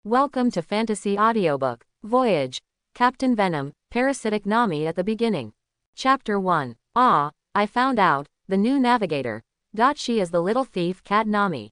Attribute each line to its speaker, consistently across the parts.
Speaker 1: Welcome to Fantasy Audiobook, Voyage, Captain Venom, Parasitic Nami at the beginning. Chapter 1. Ah, I found out, the new navigator. She is the little thief cat Nami.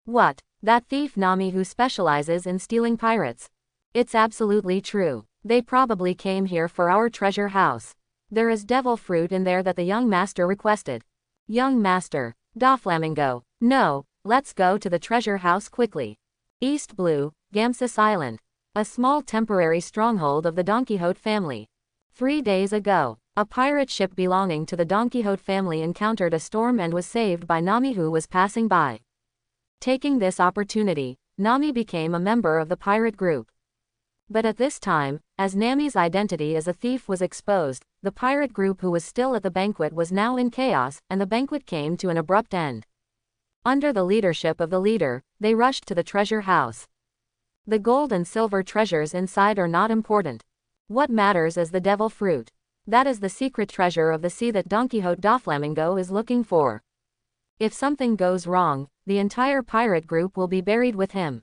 Speaker 1: What? That thief Nami who specializes in stealing pirates? It's absolutely true. They probably came here for our treasure house. There is devil fruit in there that the young master requested. Young master. Doflamingo. No, let's go to the treasure house quickly. East Blue, Gamsis Island. A small temporary stronghold of the Don Quixote family. 3 days ago, a pirate ship belonging to the Don Quixote family encountered a storm and was saved by Nami, who was passing by. Taking this opportunity, Nami became a member of the pirate group. But at this time, as Nami's identity as a thief was exposed, the pirate group who was still at the banquet was now in chaos, and the banquet came to an abrupt end. Under the leadership of the leader, they rushed to the treasure house. The gold and silver treasures inside are not important. What matters is the devil fruit. That is the secret treasure of the sea that Don Quixote Doflamingo is looking for. If something goes wrong, the entire pirate group will be buried with him.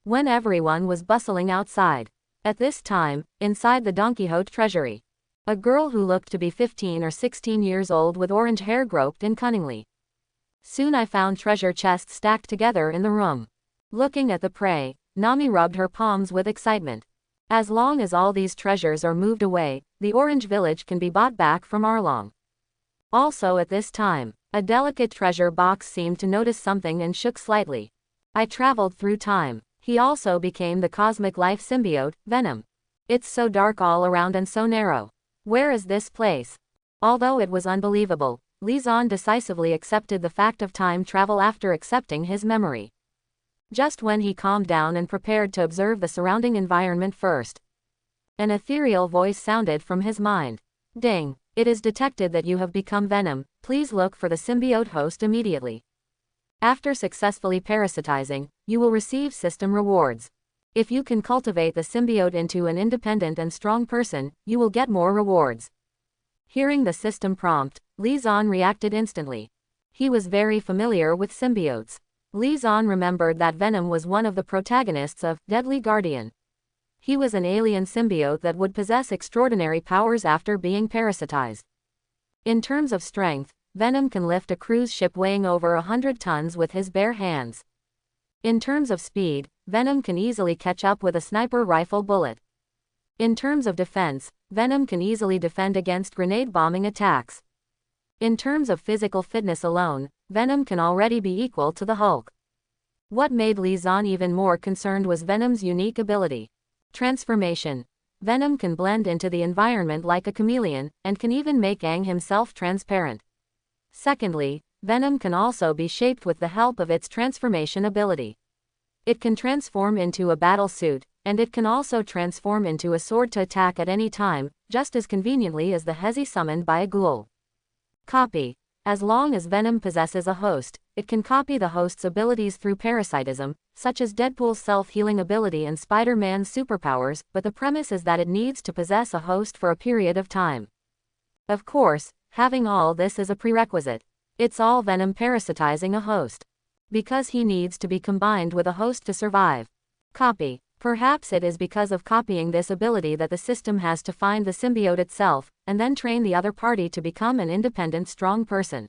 Speaker 1: When everyone was bustling outside. At this time, inside the Don Quixote treasury, a girl who looked to be 15 or 16 years old with orange hair groped in cunningly. Soon I found treasure chests stacked together in the room. Looking at the prey, Nami rubbed her palms with excitement. As long as all these treasures are moved away, the orange village can be bought back from Arlong. Also at this time, a delicate treasure box seemed to notice something and shook slightly. I traveled through time. He also became the cosmic life symbiote, Venom. It's so dark all around and so narrow. Where is this place? Although it was unbelievable, Lizon decisively accepted the fact of time travel after accepting his memory. Just when he calmed down and prepared to observe the surrounding environment first, an ethereal voice sounded from his mind. Ding! It is detected that you have become Venom. Please look for the symbiote host immediately. After successfully parasitizing, you will receive system rewards. If you can cultivate the symbiote into an independent and strong person, you will get more rewards. Hearing the system prompt, Lizon reacted instantly. He was very familiar with symbiotes. Lizon remembered that Venom was one of the protagonists of Deadly Guardian. He was an alien symbiote that would possess extraordinary powers after being parasitized. In terms of strength, Venom can lift a cruise ship weighing over 100 tons with his bare hands. In terms of speed, Venom can easily catch up with a sniper rifle bullet. In terms of defense, Venom can easily defend against grenade bombing attacks. In terms of physical fitness alone, Venom can already be equal to the Hulk. What made Lizon even more concerned was Venom's unique ability. Transformation. Venom can blend into the environment like a chameleon, and can even make Aang himself transparent. Secondly, Venom can also be shaped with the help of its transformation ability. It can transform into a battle suit, and it can also transform into a sword to attack at any time, just as conveniently as the Hezi summoned by a ghoul. Copy. As long as Venom possesses a host, it can copy the host's abilities through parasitism, such as Deadpool's self-healing ability and Spider-Man's superpowers, but the premise is that it needs to possess a host for a period of time. Of course, having all this is a prerequisite. It's all Venom parasitizing a host. Because he needs to be combined with a host to survive. Copy. Perhaps it is because of copying this ability that the system has to find the symbiote itself, and then train the other party to become an independent strong person.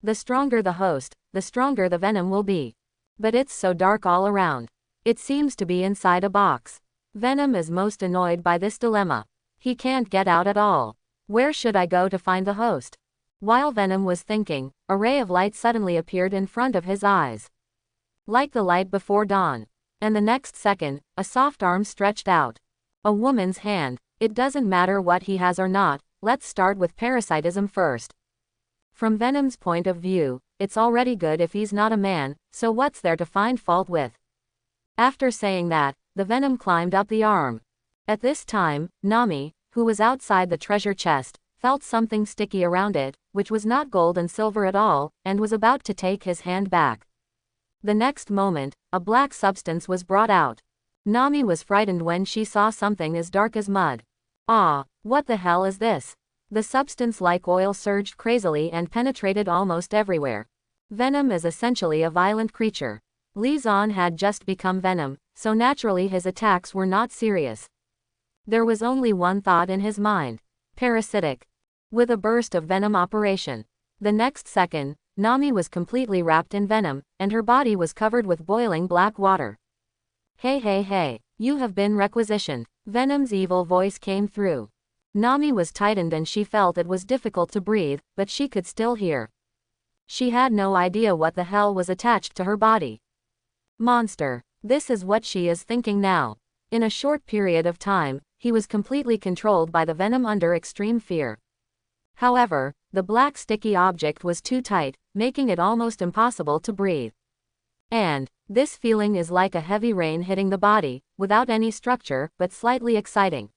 Speaker 1: The stronger the host, the stronger the Venom will be. But it's so dark all around. It seems to be inside a box. Venom is most annoyed by this dilemma. He can't get out at all. Where should I go to find the host? While Venom was thinking, a ray of light suddenly appeared in front of his eyes. Like the light before dawn. And the next second, a soft arm stretched out. A woman's hand. It doesn't matter what he has or not, let's start with parasitism first. From Venom's point of view, it's already good if he's not a man, so what's there to find fault with? After saying that, the Venom climbed up the arm. At this time, Nami, who was outside the treasure chest, felt something sticky around it, which was not gold and silver at all, and was about to take his hand back. The next moment, a black substance was brought out. Nami was frightened when she saw something as dark as mud. Ah, what the hell is this? The substance like oil surged crazily and penetrated almost everywhere. Venom is essentially a violent creature. Li Zan had just become Venom, so naturally his attacks were not serious. There was only one thought in his mind. Parasitic. With a burst of venom operation. The next second, Nami was completely wrapped in venom, and her body was covered with boiling black water. Hey hey hey, you have been requisitioned. Venom's evil voice came through. Nami was tightened and she felt it was difficult to breathe, but she could still hear. She had no idea what the hell was attached to her body. Monster. This is what she is thinking now. In a short period of time, he was completely controlled by the venom under extreme fear. However, the black sticky object was too tight, making it almost impossible to breathe. And this feeling is like a heavy rain hitting the body, without any structure, but slightly exciting.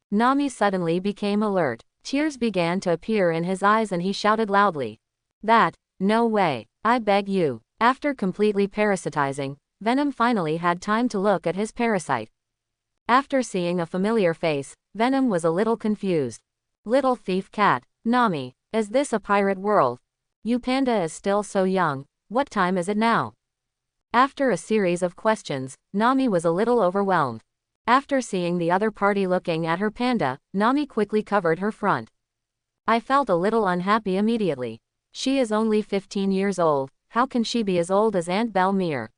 Speaker 1: Nami suddenly became alert. Tears began to appear in his eyes and he shouted loudly. No way. I beg you. After completely parasitizing, Venom finally had time to look at his parasite. After seeing a familiar face, Venom was a little confused. Little thief cat. Nami, is this a pirate world? You panda is still so young. What time is it now? After a series of questions, Nami was a little overwhelmed. After seeing the other party looking at her panda, Nami quickly covered her front. I felt a little unhappy immediately. She is only 15 years old, how can she be as old as Aunt Belmere?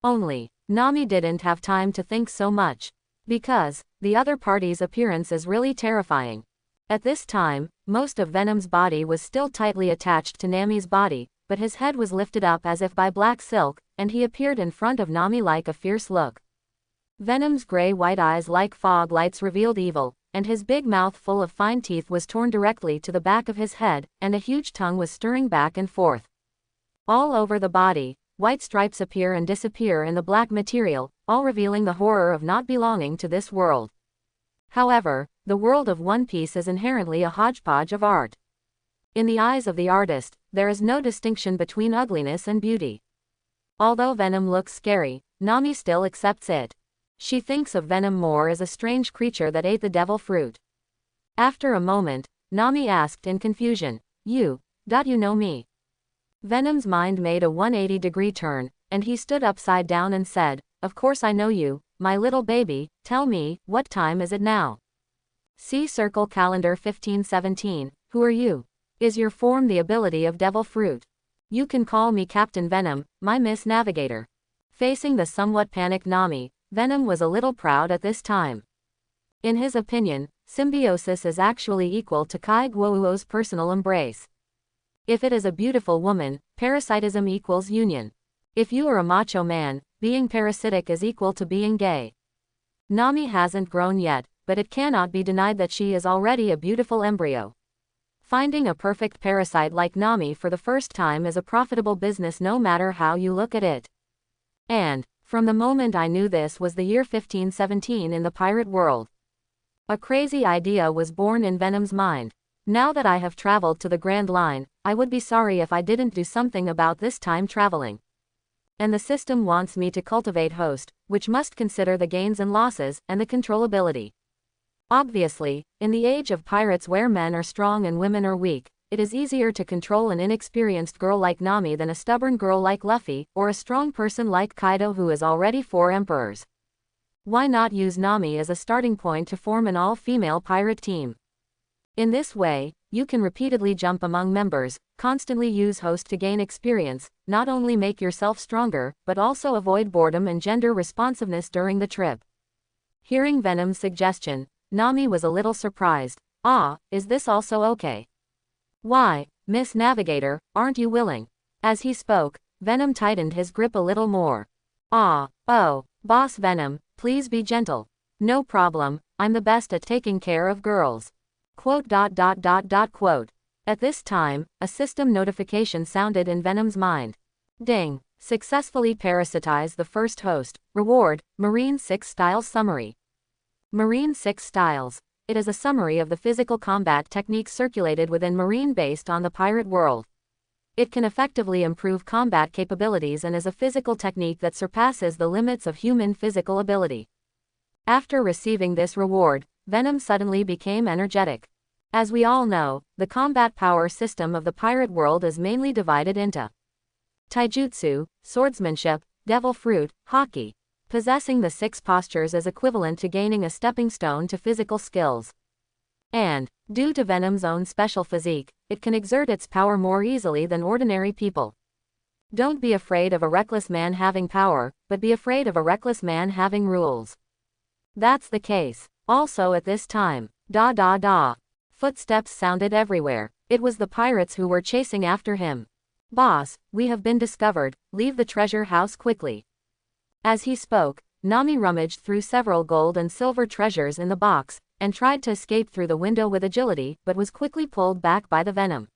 Speaker 1: Only, Nami didn't have time to think so much. Because, the other party's appearance is really terrifying. At this time, most of Venom's body was still tightly attached to Nami's body, but his head was lifted up as if by black silk, and he appeared in front of Nami like a fierce look. Venom's gray-white eyes like fog lights revealed evil, and his big mouth full of fine teeth was torn directly to the back of his head, and a huge tongue was stirring back and forth. All over the body, white stripes appear and disappear in the black material, all revealing the horror of not belonging to this world. However, the world of One Piece is inherently a hodgepodge of art. In the eyes of the artist, there is no distinction between ugliness and beauty. Although Venom looks scary, Nami still accepts it. She thinks of Venom more as a strange creature that ate the devil fruit. After a moment, Nami asked in confusion, you know me? Venom's mind made a 180-degree turn, and he stood upside down and said, of course I know you, my little baby, tell me, what time is it now? See Circle Calendar 1517, who are you? Is your form the ability of devil fruit? You can call me Captain Venom, my Miss Navigator. Facing the somewhat panicked Nami, Venom was a little proud at this time. In his opinion, symbiosis is actually equal to Kai Guou's personal embrace. If it is a beautiful woman, parasitism equals union. If you are a macho man, being parasitic is equal to being gay. Nami hasn't grown yet, but it cannot be denied that she is already a beautiful embryo. Finding a perfect parasite like Nami for the first time is a profitable business no matter how you look at it. And, from the moment I knew this was the year 1517 in the pirate world, a crazy idea was born in Venom's mind. Now that I have traveled to the Grand Line, I would be sorry if I didn't do something about this time traveling. And the system wants me to cultivate host, which must consider the gains and losses, and the controllability. Obviously, in the age of pirates where men are strong and women are weak, it is easier to control an inexperienced girl like Nami than a stubborn girl like Luffy, or a strong person like Kaido who is already 4 emperors. Why not use Nami as a starting point to form an all-female pirate team? In this way, you can repeatedly jump among members, constantly use host to gain experience, not only make yourself stronger, but also avoid boredom and gender responsiveness during the trip. Hearing Venom's suggestion, Nami was a little surprised. Ah, is this also okay? Why, Miss Navigator, aren't you willing? As he spoke, Venom tightened his grip a little more. Oh, Boss Venom, please be gentle. No problem, I'm the best at taking care of girls. Quote. At this time, a system notification sounded in Venom's mind. Ding. Successfully parasitize the first host. Reward, Marine 6 Styles Summary. Marine 6 Styles. It is a summary of the physical combat techniques circulated within Marine based on the pirate world. It can effectively improve combat capabilities and is a physical technique that surpasses the limits of human physical ability. After receiving this reward, Venom suddenly became energetic. As we all know, the combat power system of the pirate world is mainly divided into taijutsu, swordsmanship, devil fruit, hockey. Possessing the 6 postures is equivalent to gaining a stepping stone to physical skills. And, due to Venom's own special physique, it can exert its power more easily than ordinary people. Don't be afraid of a reckless man having power, but be afraid of a reckless man having rules. That's the case. Also at this time, footsteps sounded everywhere. It was the pirates who were chasing after him. Boss, we have been discovered, leave the treasure house quickly. As he spoke, Nami rummaged through several gold and silver treasures in the box, and tried to escape through the window with agility, but was quickly pulled back by the Venom.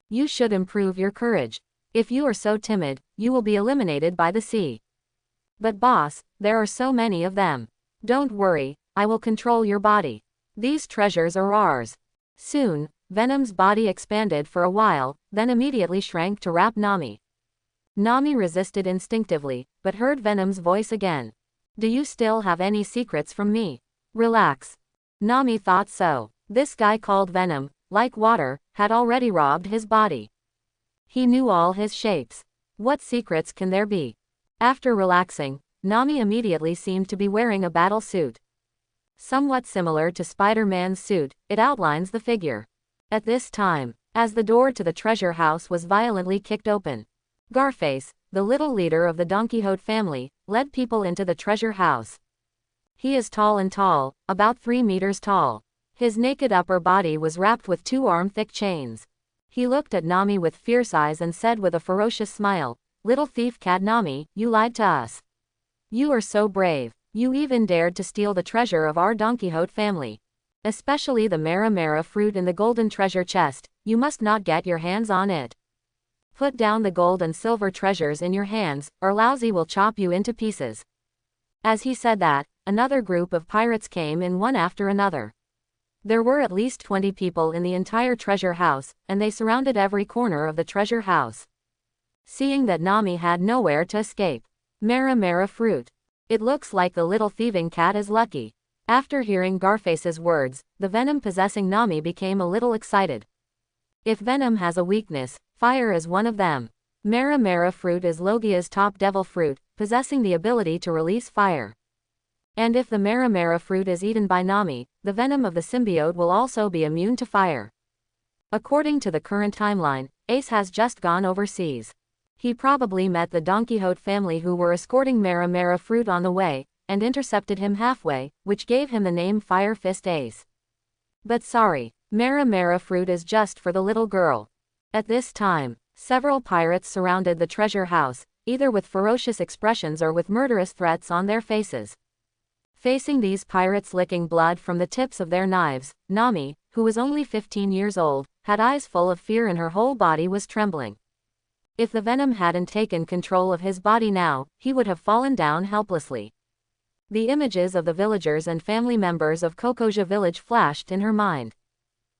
Speaker 1: You should improve your courage. If you are so timid, you will be eliminated by the sea. But boss, there are so many of them. Don't worry, I will control your body. These treasures are ours. Soon, Venom's body expanded for a while, then immediately shrank to wrap Nami. Nami resisted instinctively, but heard Venom's voice again. Do you still have any secrets from me? Relax. Nami thought so. This guy called Venom, like water, had already robbed his body. He knew all his shapes. What secrets can there be? After relaxing, Nami immediately seemed to be wearing a battle suit. Somewhat similar to Spider-Man's suit, it outlines the figure. At this time, as the door to the treasure house was violently kicked open, Garface, the little leader of the Don Quixote family, led people into the treasure house. He is tall and tall, about 3 meters tall. His naked upper body was wrapped with 2 arm-thick chains. He looked at Nami with fierce eyes and said with a ferocious smile, "Little thief cat Nami, you lied to us. You are so brave. You even dared to steal the treasure of our Don Quixote family. Especially the Mara Mara fruit in the golden treasure chest, you must not get your hands on it. Put down the gold and silver treasures in your hands, or Lousy will chop you into pieces." As he said that, another group of pirates came in one after another. There were at least 20 people in the entire treasure house, and they surrounded every corner of the treasure house. Seeing that Nami had nowhere to escape. Mara Mara fruit. It looks like the little thieving cat is lucky. After hearing Garface's words, the Venom possessing Nami became a little excited. If Venom has a weakness, fire is one of them. Mara Mara fruit is Logia's top devil fruit, possessing the ability to release fire. And if the Mara Mara fruit is eaten by Nami, the venom of the symbiote will also be immune to fire. According to the current timeline, Ace has just gone overseas. He probably met the Don Quixote family who were escorting Mara Mara fruit on the way, and intercepted him halfway, which gave him the name Fire Fist Ace. But sorry, Mara Mara fruit is just for the little girl. At this time, several pirates surrounded the treasure house, either with ferocious expressions or with murderous threats on their faces. Facing these pirates licking blood from the tips of their knives, Nami, who was only 15 years old, had eyes full of fear and her whole body was trembling. If the Venom hadn't taken control of his body now, he would have fallen down helplessly. The images of the villagers and family members of Kokoja village flashed in her mind.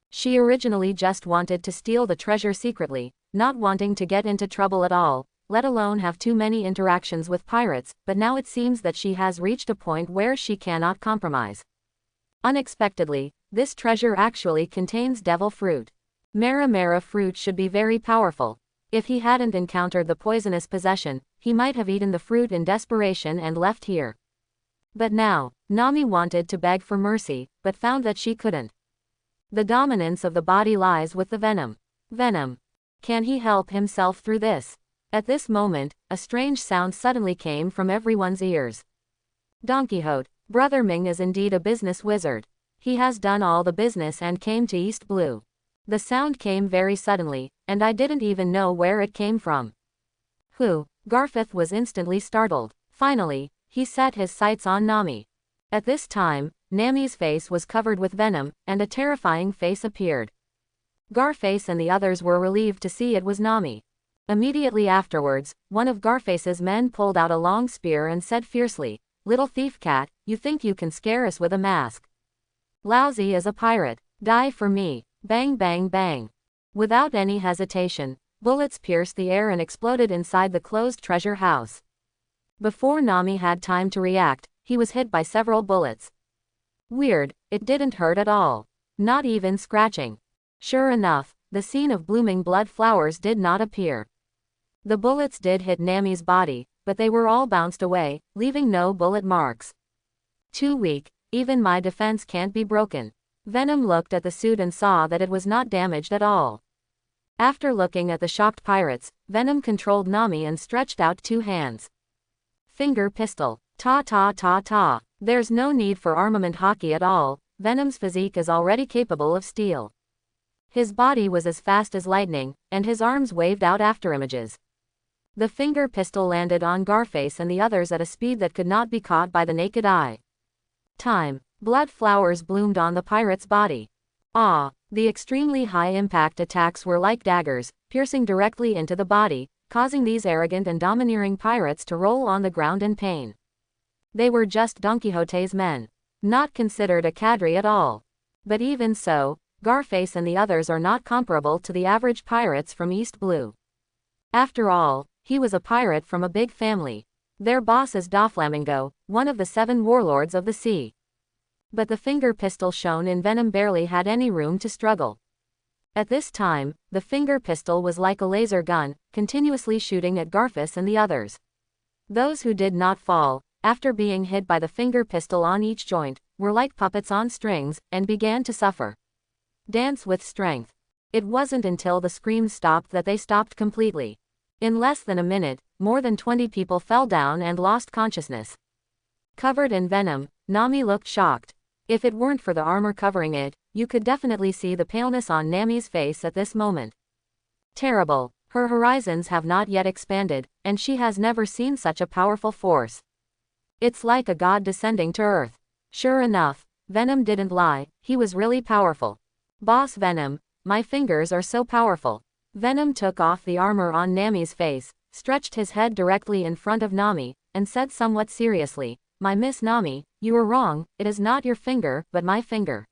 Speaker 1: She originally just wanted to steal the treasure secretly, not wanting to get into trouble at all, let alone have too many interactions with pirates, but now it seems that she has reached a point where she cannot compromise. Unexpectedly, this treasure actually contains devil fruit. Mara Mara fruit should be very powerful. If he hadn't encountered the poisonous possession, he might have eaten the fruit in desperation and left here. But now, Nami wanted to beg for mercy, but found that she couldn't. The dominance of the body lies with the Venom. Venom. Can he help himself through this? At this moment, a strange sound suddenly came from everyone's ears. Don Quixote, Brother Ming is indeed a business wizard. He has done all the business and came to East Blue. The sound came very suddenly, and I didn't even know where it came from. Who? Garfith was instantly startled. Finally, he set his sights on Nami. At this time, Nami's face was covered with venom, and a terrifying face appeared. Garface and the others were relieved to see it was Nami. Immediately afterwards, one of Garface's men pulled out a long spear and said fiercely, "Little thief cat, you think you can scare us with a mask? Lousy as a pirate, die for me." Bang bang bang. Without any hesitation, bullets pierced the air and exploded inside the closed treasure house. Before Nami had time to react, he was hit by several bullets. Weird, it didn't hurt at all. Not even scratching. Sure enough, the scene of blooming blood flowers did not appear. The bullets did hit Nami's body, but they were all bounced away, leaving no bullet marks. Too weak, even my defense can't be broken. Venom looked at the suit and saw that it was not damaged at all. After looking at the shocked pirates, Venom controlled Nami and stretched out 2 hands. Finger pistol. Ta ta ta ta. There's no need for armament hockey at all. Venom's physique is already capable of steel. His body was as fast as lightning, and his arms waved out afterimages. The finger pistol landed on Garface and the others at a speed that could not be caught by the naked eye. Time. Blood flowers bloomed on the pirate's body. Ah! The extremely high-impact attacks were like daggers, piercing directly into the body, causing these arrogant and domineering pirates to roll on the ground in pain. They were just Don Quixote's men. Not considered a cadre at all. But even so, Garface and the others are not comparable to the average pirates from East Blue. After all, he was a pirate from a big family. Their boss is Doflamingo, one of the 7 warlords of the sea. But the finger pistol shown in Venom barely had any room to struggle. At this time, the finger pistol was like a laser gun, continuously shooting at Garface and the others. Those who did not fall, after being hit by the finger pistol on each joint, were like puppets on strings, and began to suffer. Dance with strength. It wasn't until the screams stopped that they stopped completely. In less than a minute, more than 20 people fell down and lost consciousness. Covered in venom, Nami looked shocked. If it weren't for the armor covering it, you could definitely see the paleness on Nami's face at this moment. Terrible. Her horizons have not yet expanded, and she has never seen such a powerful force. It's like a god descending to Earth. Sure enough, Venom didn't lie, he was really powerful. Boss Venom, my fingers are so powerful. Venom took off the armor on Nami's face, stretched his head directly in front of Nami, and said somewhat seriously, "My Miss Nami, you are wrong, it is not your finger, but my finger."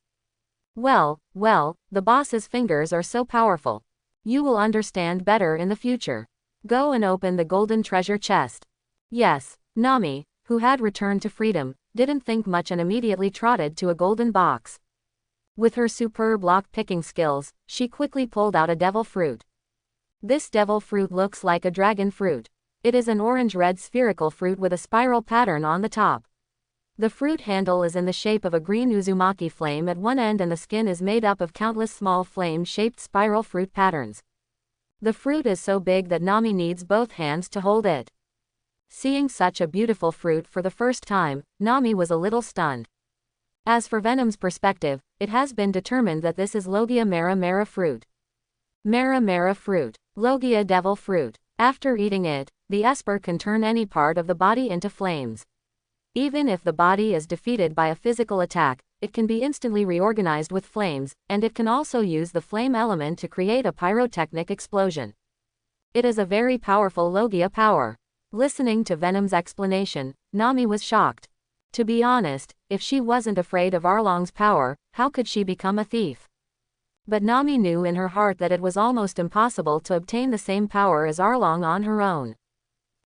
Speaker 1: Well, the boss's fingers are so powerful. You will understand better in the future. Go and open the golden treasure chest. Yes, Nami, who had returned to freedom, didn't think much and immediately trotted to a golden box. With her superb lock-picking skills, she quickly pulled out a devil fruit. This devil fruit looks like a dragon fruit. It is an orange-red spherical fruit with a spiral pattern on the top. The fruit handle is in the shape of a green Uzumaki flame at one end and the skin is made up of countless small flame-shaped spiral fruit patterns. The fruit is so big that Nami needs both hands to hold it. Seeing such a beautiful fruit for the first time, Nami was a little stunned. As for Venom's perspective, it has been determined that this is Logia Mera Mera fruit. Mera Mera fruit. Logia devil fruit. After eating it, the Esper can turn any part of the body into flames. Even if the body is defeated by a physical attack, it can be instantly reorganized with flames, and it can also use the flame element to create a pyrotechnic explosion. It is a very powerful Logia power. Listening to Venom's explanation, Nami was shocked. To be honest, if she wasn't afraid of Arlong's power, how could she become a thief? But Nami knew in her heart that it was almost impossible to obtain the same power as Arlong on her own.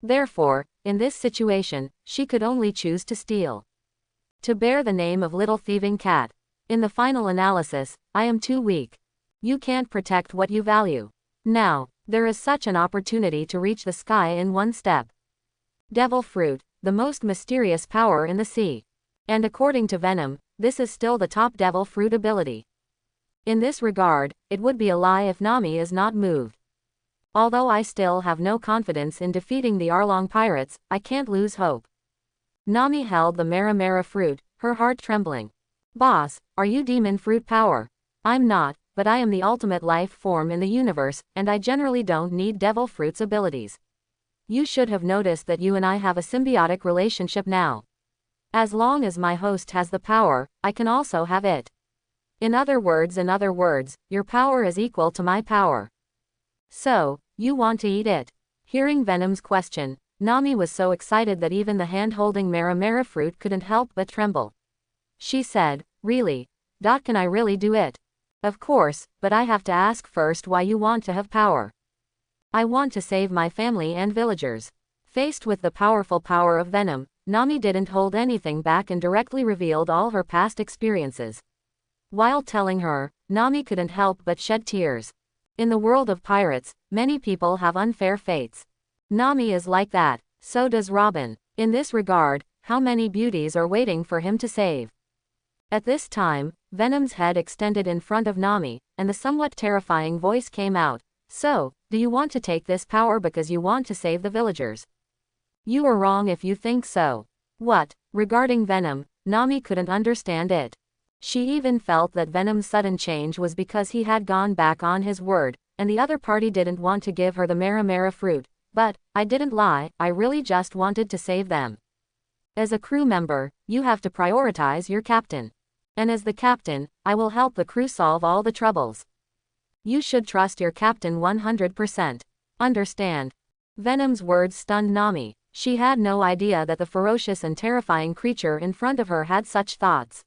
Speaker 1: Therefore, in this situation, she could only choose to steal. To bear the name of Little Thieving Cat. In the final analysis, I am too weak. You can't protect what you value. Now, there is such an opportunity to reach the sky in one step. Devil fruit, the most mysterious power in the sea. And according to Venom, this is still the top devil fruit ability. In this regard, it would be a lie if Nami is not moved. Although I still have no confidence in defeating the Arlong pirates, I can't lose hope. Nami held the Mera Mera fruit, her heart trembling. Boss, are you demon fruit power? I'm not, but I am the ultimate life form in the universe, and I generally don't need devil fruit's abilities. You should have noticed that you and I have a symbiotic relationship now. As long as my host has the power, I can also have it. In other words, your power is equal to my power. So, you want to eat it? Hearing Venom's question, Nami was so excited that even the hand-holding Mera Mera fruit couldn't help but tremble. She said, "Really? Can I really do it?" "Of course, but I have to ask first why you want to have power." "I want to save my family and villagers." Faced with the powerful power of Venom, Nami didn't hold anything back and directly revealed all her past experiences. While telling her, Nami couldn't help but shed tears. In the world of pirates, many people have unfair fates. Nami is like that. So does Robin. In this regard, how many beauties are waiting for him to save? At this time, Venom's head extended in front of Nami, and the somewhat terrifying voice came out. So, do you want to take this power because you want to save the villagers? You are wrong if you think so. What? Regarding Venom, Nami couldn't understand it. She even felt that Venom's sudden change was because he had gone back on his word, and the other party didn't want to give her the Mara fruit. But, I didn't lie, I really just wanted to save them. As a crew member, you have to prioritize your captain. And as the captain, I will help the crew solve all the troubles. You should trust your captain 100%. Understand? Venom's words stunned Nami. She had no idea that the ferocious and terrifying creature in front of her had such thoughts.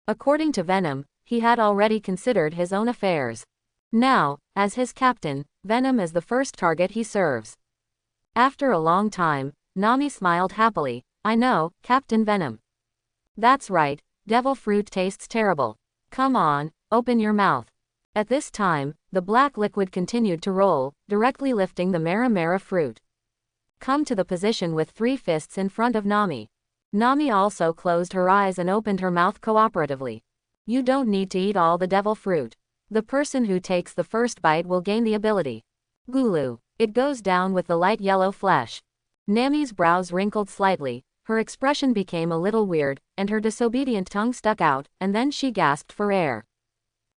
Speaker 1: According to Venom, he had already considered his own affairs. Now, as his captain, Venom is the first target he serves. After a long time, Nami smiled happily. I know, Captain Venom. That's right, devil fruit tastes terrible. Come on, open your mouth. At this time, the black liquid continued to roll, directly lifting the Mara fruit. Come to the position with 3 fists in front of Nami. Nami also closed her eyes and opened her mouth cooperatively. You don't need to eat all the devil fruit. The person who takes the first bite will gain the ability. Gulu. It goes down with the light yellow flesh. Nami's brows wrinkled slightly, her expression became a little weird, and her disobedient tongue stuck out, and then she gasped for air.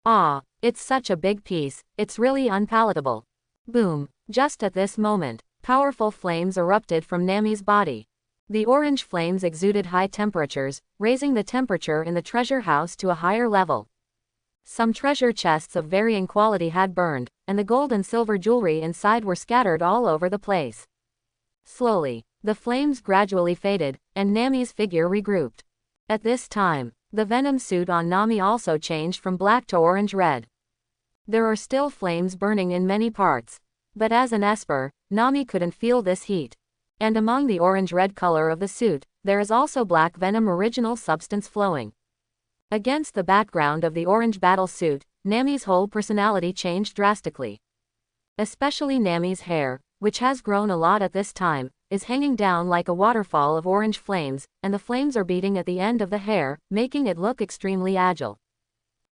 Speaker 1: Ah, it's such a big piece, it's really unpalatable. Boom. Just at this moment, powerful flames erupted from Nami's body. The orange flames exuded high temperatures, raising the temperature in the treasure house to a higher level. Some treasure chests of varying quality had burned, and the gold and silver jewelry inside were scattered all over the place. Slowly, the flames gradually faded, and Nami's figure regrouped. At this time, the Venom suit on Nami also changed from black to orange-red. There are still flames burning in many parts. But as an Esper, Nami couldn't feel this heat. And among the orange-red color of the suit, there is also black Venom original substance flowing. Against the background of the orange battle suit, Nami's whole personality changed drastically. Especially Nami's hair, which has grown a lot at this time, is hanging down like a waterfall of orange flames, and the flames are beating at the end of the hair, making it look extremely agile.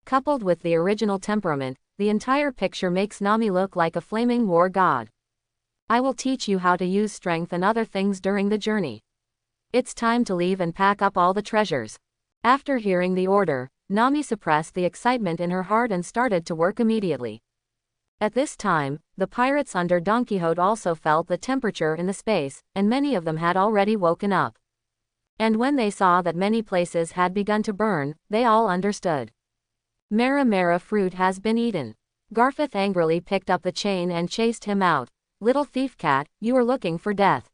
Speaker 1: Coupled with the original temperament, the entire picture makes Nami look like a flaming war god. I will teach you how to use strength and other things during the journey. It's time to leave and pack up all the treasures. After hearing the order, Nami suppressed the excitement in her heart and started to work immediately. At this time, the pirates under Don Quixote also felt the temperature in the space, and many of them had already woken up. And when they saw that many places had begun to burn, they all understood. Mara fruit has been eaten. Garfith angrily picked up the chain and chased him out. Little thief cat, you are looking for death.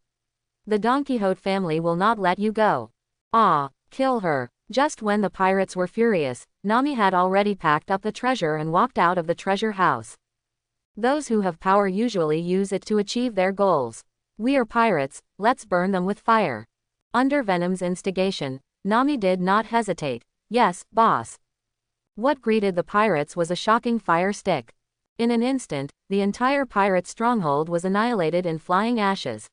Speaker 1: The Don Quixote family will not let you go. Ah, kill her. Just when the pirates were furious, Nami had already packed up the treasure and walked out of the treasure house. Those who have power usually use it to achieve their goals. We are pirates, let's burn them with fire. Under Venom's instigation, Nami did not hesitate. Yes, boss. What greeted the pirates was a shocking fire stick. In an instant, the entire pirate stronghold was annihilated in flying ashes.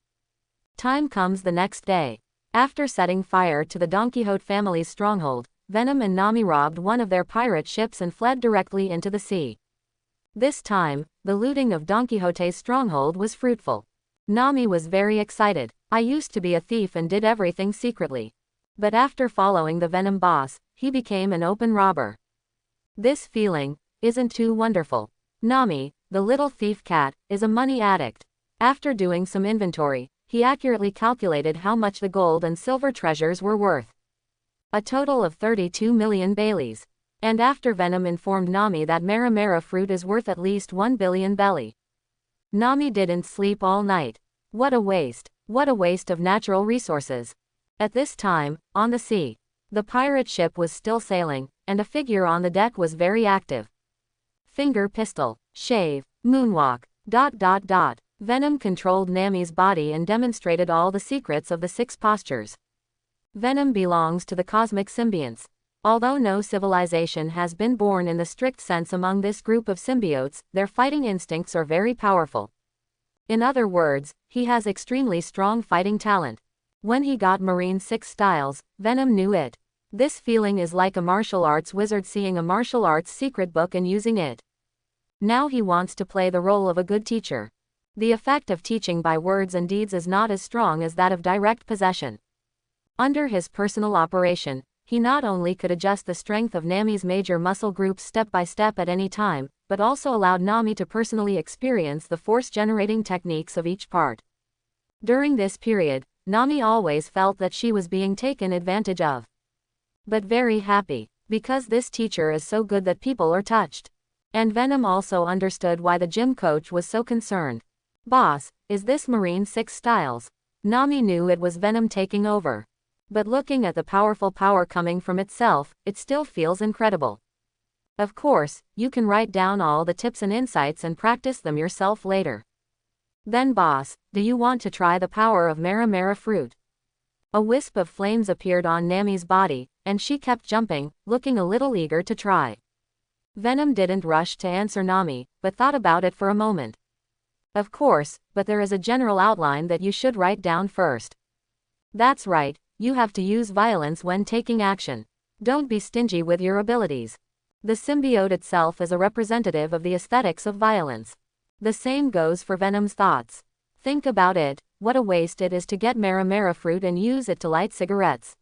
Speaker 1: Time comes the next day. After setting fire to the Don Quixote family's stronghold, Venom and Nami robbed one of their pirate ships and fled directly into the sea. This time, the looting of Don Quixote's stronghold was fruitful. Nami was very excited. I used to be a thief and did everything secretly. But after following the Venom boss, he became an open robber. This feeling isn't too wonderful. Nami, the little thief cat, is a money addict. After doing some inventory, he accurately calculated how much the gold and silver treasures were worth. A total of 32 million Baileys. And after Venom informed Nami that Mara fruit is worth at least 1 billion belly. Nami didn't sleep all night. What a waste. What a waste of natural resources. At this time, on the sea, the pirate ship was still sailing, and a figure on the deck was very active. Finger pistol, shave, moonwalk, ... Venom controlled Nami's body and demonstrated all the secrets of the 6 postures. Venom belongs to the cosmic symbionts. Although no civilization has been born in the strict sense among this group of symbiotes, their fighting instincts are very powerful. In other words, he has extremely strong fighting talent. When he got Marine 6 styles, Venom knew it. This feeling is like a martial arts wizard seeing a martial arts secret book and using it. Now he wants to play the role of a good teacher. The effect of teaching by words and deeds is not as strong as that of direct possession. Under his personal operation, he not only could adjust the strength of Nami's major muscle groups step by step at any time, but also allowed Nami to personally experience the force-generating techniques of each part. During this period, Nami always felt that she was being taken advantage of. But very happy, because this teacher is so good that people are touched. And Venom also understood why the gym coach was so concerned. "Boss, is this Marine 6 styles?" Nami knew it was Venom taking over. But looking at the powerful power coming from itself, it still feels incredible. Of course, you can write down all the tips and insights and practice them yourself later. Then boss, do you want to try the power of Mara fruit? A wisp of flames appeared on Nami's body, and she kept jumping, looking a little eager to try. Venom didn't rush to answer Nami, but thought about it for a moment. Of course, but there is a general outline that you should write down first. That's right, you have to use violence when taking action. Don't be stingy with your abilities. The symbiote itself is a representative of the aesthetics of violence. The same goes for Venom's thoughts. Think about it, what a waste it is to get Mara fruit and use it to light cigarettes.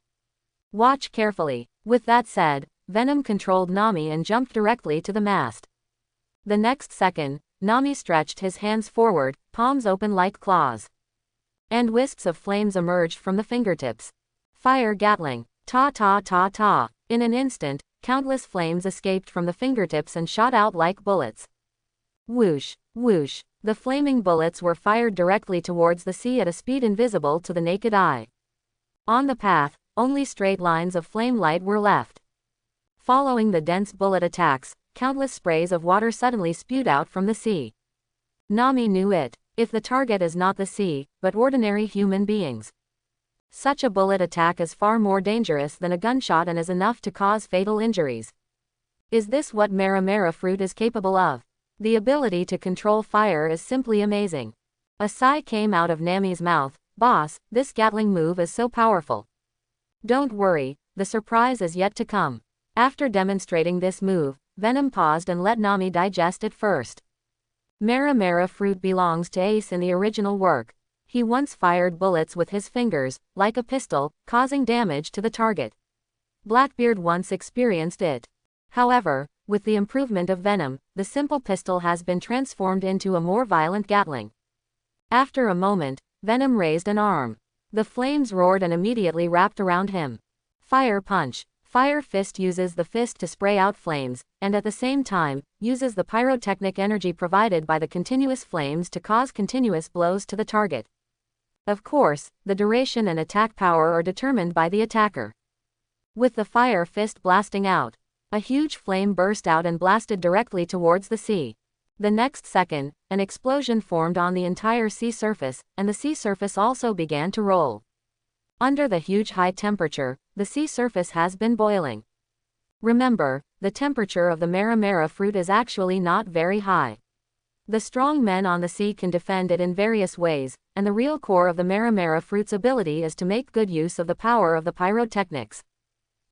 Speaker 1: Watch carefully. With that said, Venom controlled Nami and jumped directly to the mast. The next second, Nami stretched his hands forward, palms open like claws. And wisps of flames emerged from the fingertips. Fire Gatling. Ta ta ta ta. In an instant, countless flames escaped from the fingertips and shot out like bullets. Whoosh, whoosh. The flaming bullets were fired directly towards the sea at a speed invisible to the naked eye. On the path, only straight lines of flame light were left. Following the dense bullet attacks, countless sprays of water suddenly spewed out from the sea. Nami knew it. If the target is not the sea, but ordinary human beings, such a bullet attack is far more dangerous than a gunshot and is enough to cause fatal injuries. Is this what Mara fruit is capable of? The ability to control fire is simply amazing. A sigh came out of Nami's mouth. Boss, this Gatling move is so powerful. Don't worry, the surprise is yet to come. After demonstrating this move, Venom paused and let Nami digest it first. Mara fruit belongs to Ace in the original work. He once fired bullets with his fingers, like a pistol, causing damage to the target. Blackbeard once experienced it. However, with the improvement of Venom, the simple pistol has been transformed into a more violent Gatling. After a moment, Venom raised an arm. The flames roared and immediately wrapped around him. Fire Punch. Fire Fist uses the fist to spray out flames, and at the same time, uses the pyrotechnic energy provided by the continuous flames to cause continuous blows to the target. Of course, the duration and attack power are determined by the attacker. With the Fire Fist blasting out, a huge flame burst out and blasted directly towards the sea. The next second, an explosion formed on the entire sea surface, and the sea surface also began to roll. Under the huge high temperature, the sea surface has been boiling. Remember, the temperature of the Mara fruit is actually not very high. The strong men on the sea can defend it in various ways, and the real core of the Mara fruit's ability is to make good use of the power of the pyrotechnics.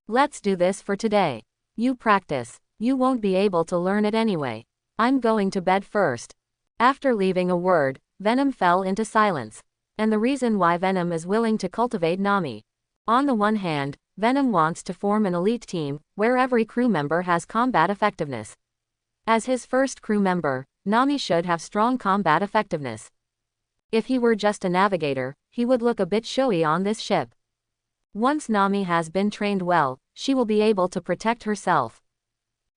Speaker 1: Let's do this for today. You practice. You won't be able to learn it anyway. I'm going to bed first. After leaving a word, Venom fell into silence. And the reason why Venom is willing to cultivate Nami. On the one hand, Venom wants to form an elite team, where every crew member has combat effectiveness. As his first crew member, Nami should have strong combat effectiveness. If he were just a navigator, he would look a bit showy on this ship. Once Nami has been trained well, she will be able to protect herself.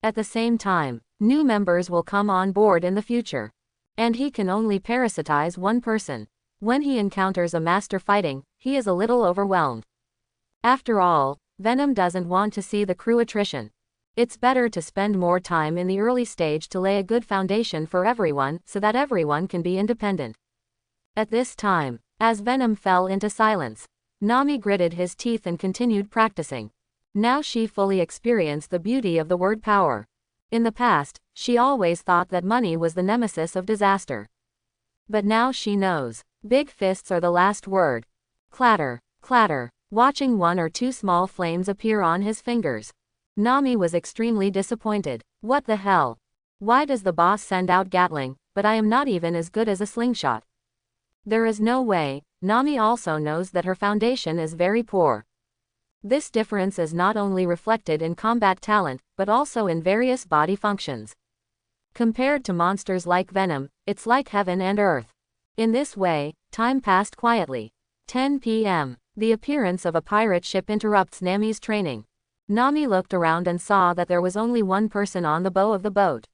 Speaker 1: At the same time, new members will come on board in the future. And he can only parasitize one person. When he encounters a master fighting, he is a little overwhelmed. After all, Venom doesn't want to see the crew attrition. It's better to spend more time in the early stage to lay a good foundation for everyone so that everyone can be independent. At this time, as Venom fell into silence, Nami gritted his teeth and continued practicing. Now she fully experienced the beauty of the word power. In the past, she always thought that money was the nemesis of disaster. But now she knows. Big fists are the last word. Clatter, clatter, watching one or two small flames appear on his fingers. Nami was extremely disappointed. What the hell? Why does the boss send out Gatling, but I am not even as good as a slingshot? There is no way. Nami also knows that her foundation is very poor. This difference is not only reflected in combat talent, but also in various body functions. Compared to monsters like Venom, it's like heaven and earth. In this way, time passed quietly. 10 p.m. The appearance of a pirate ship interrupts Nami's training. Nami looked around and saw that there was only one person on the bow of the boat.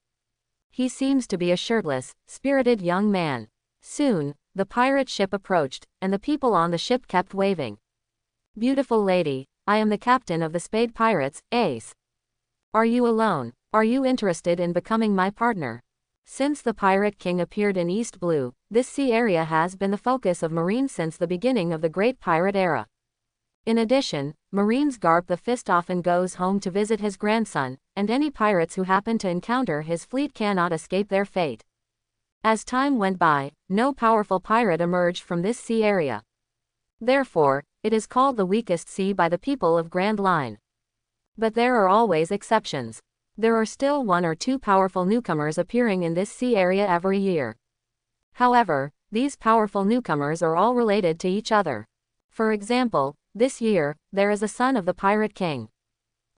Speaker 1: He seems to be a shirtless, spirited young man. Soon, the pirate ship approached, and the people on the ship kept waving. Beautiful lady, I am the captain of the Spade Pirates, Ace. Are you alone? Are you interested in becoming my partner? Since the Pirate King appeared in East Blue, this sea area has been the focus of Marines since the beginning of the Great Pirate Era. In addition, Marines Garp the Fist often goes home to visit his grandson, and any pirates who happen to encounter his fleet cannot escape their fate. As time went by, no powerful pirate emerged from this sea area. Therefore, it is called the weakest sea by the people of Grand Line. But there are always exceptions. There are still one or two powerful newcomers appearing in this sea area every year. However, these powerful newcomers are all related to each other. For example, this year, there is a son of the Pirate King.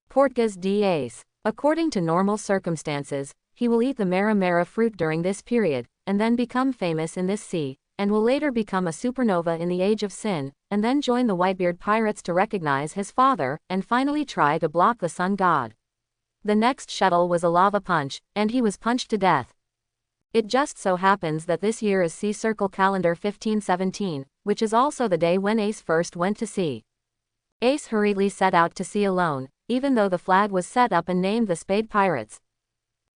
Speaker 1: Portgas D. Ace. According to normal circumstances, he will eat the Mara fruit during this period, and then become famous in this sea, and will later become a supernova in the Age of Sin, and then join the Whitebeard Pirates to recognize his father, and finally try to block the Sun God. The next shuttle was a lava punch, and he was punched to death. It just so happens that this year is Sea Circle Calendar 1517, which is also the day when Ace first went to sea. Ace hurriedly set out to sea alone, even though the flag was set up and named the Spade Pirates.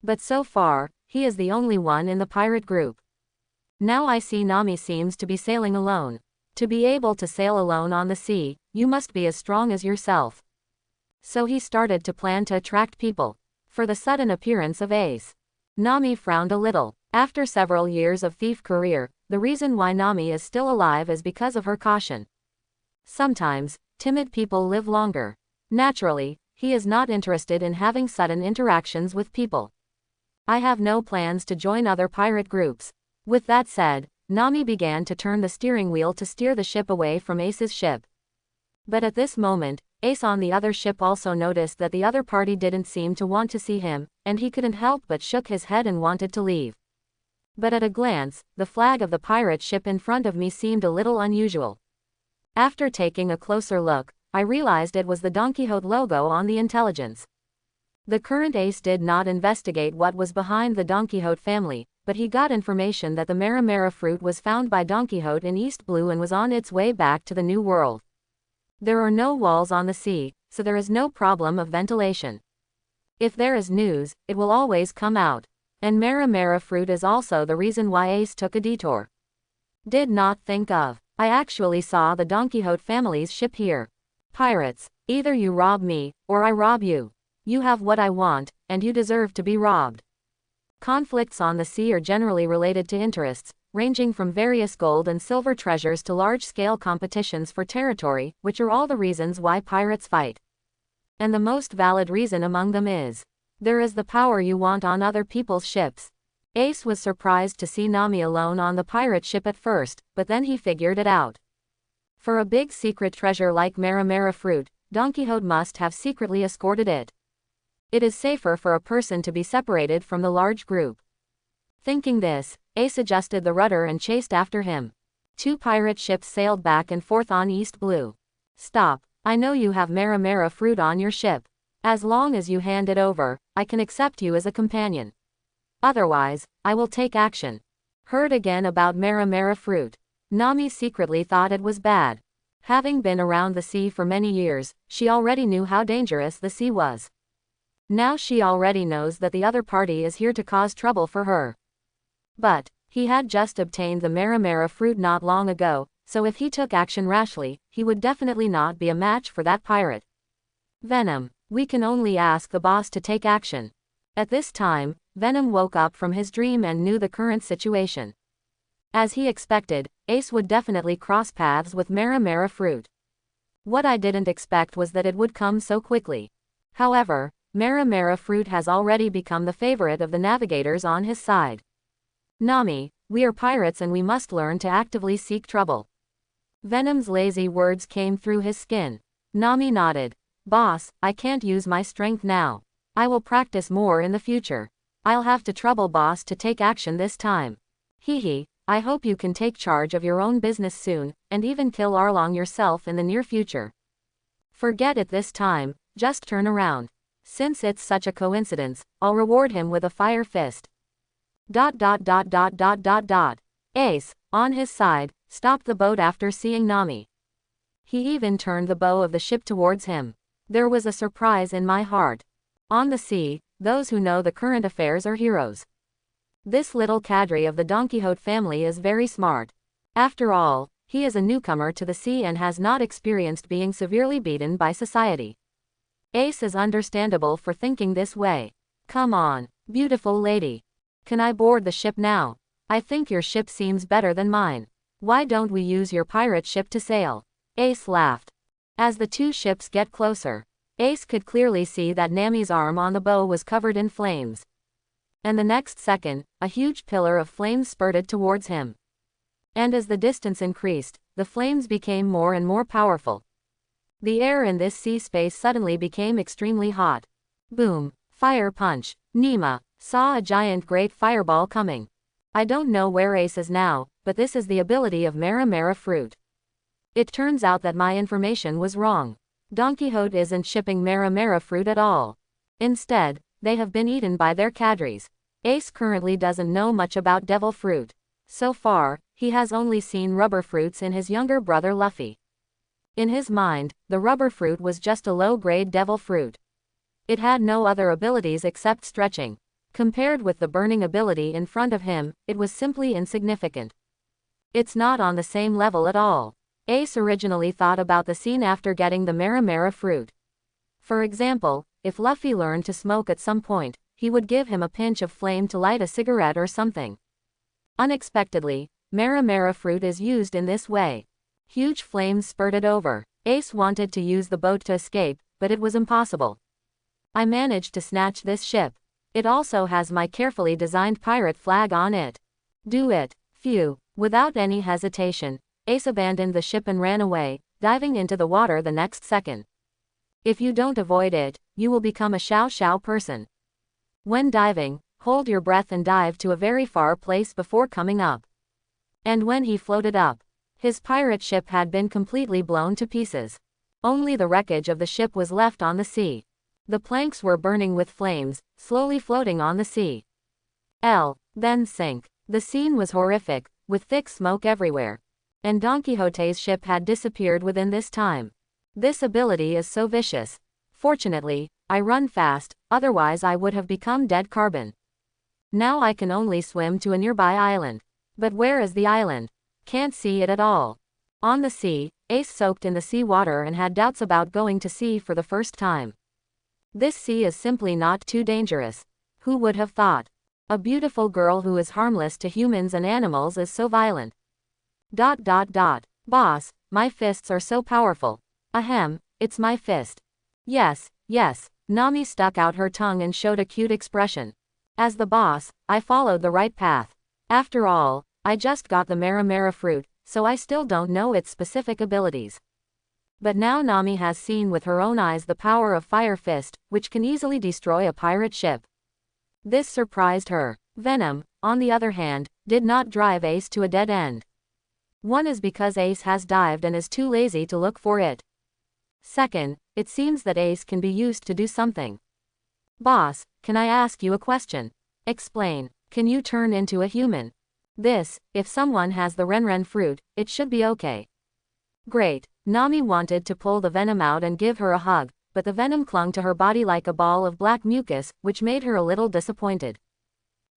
Speaker 1: But so far, he is the only one in the pirate group. Now I see Nami seems to be sailing alone. To be able to sail alone on the sea, you must be as strong as yourself. So he started to plan to attract people. For the sudden appearance of Ace, Nami frowned a little. After several years of thief career, the reason why Nami is still alive is because of her caution. Sometimes, timid people live longer. Naturally, he is not interested in having sudden interactions with people. I have no plans to join other pirate groups. With that said, Nami began to turn the steering wheel to steer the ship away from Ace's ship. But at this moment, Ace on the other ship also noticed that the other party didn't seem to want to see him, and he couldn't help but shook his head and wanted to leave. But at a glance, the flag of the pirate ship in front of me seemed a little unusual. After taking a closer look, I realized it was the Don Quixote logo on the intelligence. The current Ace did not investigate what was behind the Don Quixote family, but he got information that the Mara fruit was found by Don Quixote in East Blue and was on its way back to the New World. There are no walls on the sea, so there is no problem of ventilation. If there is news, it will always come out. And Mara fruit is also the reason why Ace took a detour. Did not think of. I actually saw the Don Quixote family's ship here. Pirates, either you rob me, or I rob you. You have what I want, and you deserve to be robbed. Conflicts on the sea are generally related to interests, ranging from various gold and silver treasures to large-scale competitions for territory, which are all the reasons why pirates fight. And the most valid reason among them is, there is the power you want on other people's ships. Ace was surprised to see Nami alone on the pirate ship at first, but then he figured it out. For a big secret treasure like Mara fruit, Don Quixote must have secretly escorted it. It is safer for a person to be separated from the large group. Thinking this, Ace adjusted the rudder and chased after him. Two pirate ships sailed back and forth on East Blue. Stop, I know you have Mara fruit on your ship. As long as you hand it over, I can accept you as a companion. Otherwise, I will take action. Heard again about Mara fruit. Nami secretly thought it was bad. Having been around the sea for many years, she already knew how dangerous the sea was. Now she already knows that the other party is here to cause trouble for her. But, he had just obtained the Mara fruit not long ago, so if he took action rashly, he would definitely not be a match for that pirate. Venom, we can only ask the boss to take action. At this time, Venom woke up from his dream and knew the current situation. As he expected, Ace would definitely cross paths with Mara fruit. What I didn't expect was that it would come so quickly. However, Mara fruit has already become the favorite of the navigators on his side. Nami, we are pirates and we must learn to actively seek trouble. Venom's lazy words came through his skin. Nami nodded. Boss, I can't use my strength now. I will practice more in the future. I'll have to trouble boss to take action this time. Hehe, I hope you can take charge of your own business soon, and even kill Arlong yourself in the near future. Forget it this time, just turn around. Since it's such a coincidence, I'll reward him with a fire fist. Ace, on his side, stopped the boat after seeing Nami. He even turned the bow of the ship towards him. There was a surprise in my heart. On the sea, those who know the current affairs are heroes. This little cadre of the Don Quixote family is very smart. After all, he is a newcomer to the sea and has not experienced being severely beaten by society. Ace is understandable for thinking this way. Come on, beautiful lady. Can I board the ship now? I think your ship seems better than mine. Why don't we use your pirate ship to sail? Ace laughed. As the two ships get closer, Ace could clearly see that Nami's arm on the bow was covered in flames. And the next second, a huge pillar of flames spurted towards him. And as the distance increased, the flames became more and more powerful. The air in this sea space suddenly became extremely hot. Boom, fire punch. Nima saw a giant great fireball coming. I don't know where Ace is now, but this is the ability of Mara fruit. It turns out that my information was wrong. Don Quixote isn't shipping Mara fruit at all. Instead, they have been eaten by their cadres. Ace currently doesn't know much about devil fruit. So far, he has only seen rubber fruits in his younger brother Luffy. In his mind, the rubber fruit was just a low-grade devil fruit. It had no other abilities except stretching. Compared with the burning ability in front of him, it was simply insignificant. It's not on the same level at all. Ace originally thought about the scene after getting the Mara fruit. For example, if Luffy learned to smoke at some point, he would give him a pinch of flame to light a cigarette or something. Unexpectedly, Mara fruit is used in this way. Huge flames spurted over. Ace wanted to use the boat to escape, but it was impossible. I managed to snatch this ship. It also has my carefully designed pirate flag on it. Do it. Phew. Without any hesitation, Ace abandoned the ship and ran away, diving into the water the next second. If you don't avoid it, you will become a Xiao person. When diving, hold your breath and dive to a very far place before coming up. And when he floated up, his pirate ship had been completely blown to pieces. Only the wreckage of the ship was left on the sea. The planks were burning with flames, slowly floating on the sea. Then sink. The scene was horrific, with thick smoke everywhere. And Don Quixote's ship had disappeared within this time. This ability is so vicious. Fortunately, I run fast, otherwise I would have become dead carbon. Now I can only swim to a nearby island. But where is the island? Can't see it at all. On the sea, Ace soaked in the sea water and had doubts about going to sea for the first time. This sea is simply not too dangerous. Who would have thought? A beautiful girl who is harmless to humans and animals is so violent. Boss, my fists are so powerful. Ahem, it's my fist. Yes. Nami stuck out her tongue and showed a cute expression. As the boss, I followed the right path. After all, I just got the Mara fruit, so I still don't know its specific abilities. But now Nami has seen with her own eyes the power of Fire Fist, which can easily destroy a pirate ship. This surprised her. Venom, on the other hand, did not drive Ace to a dead end. One is because Ace has dived and is too lazy to look for it. Second, it seems that Ace can be used to do something. Boss, can I ask you a question? Explain. Can you turn into a human? This, if someone has the Renren fruit, it should be okay. Great. Nami wanted to pull the Venom out and give her a hug, but the Venom clung to her body like a ball of black mucus, which made her a little disappointed.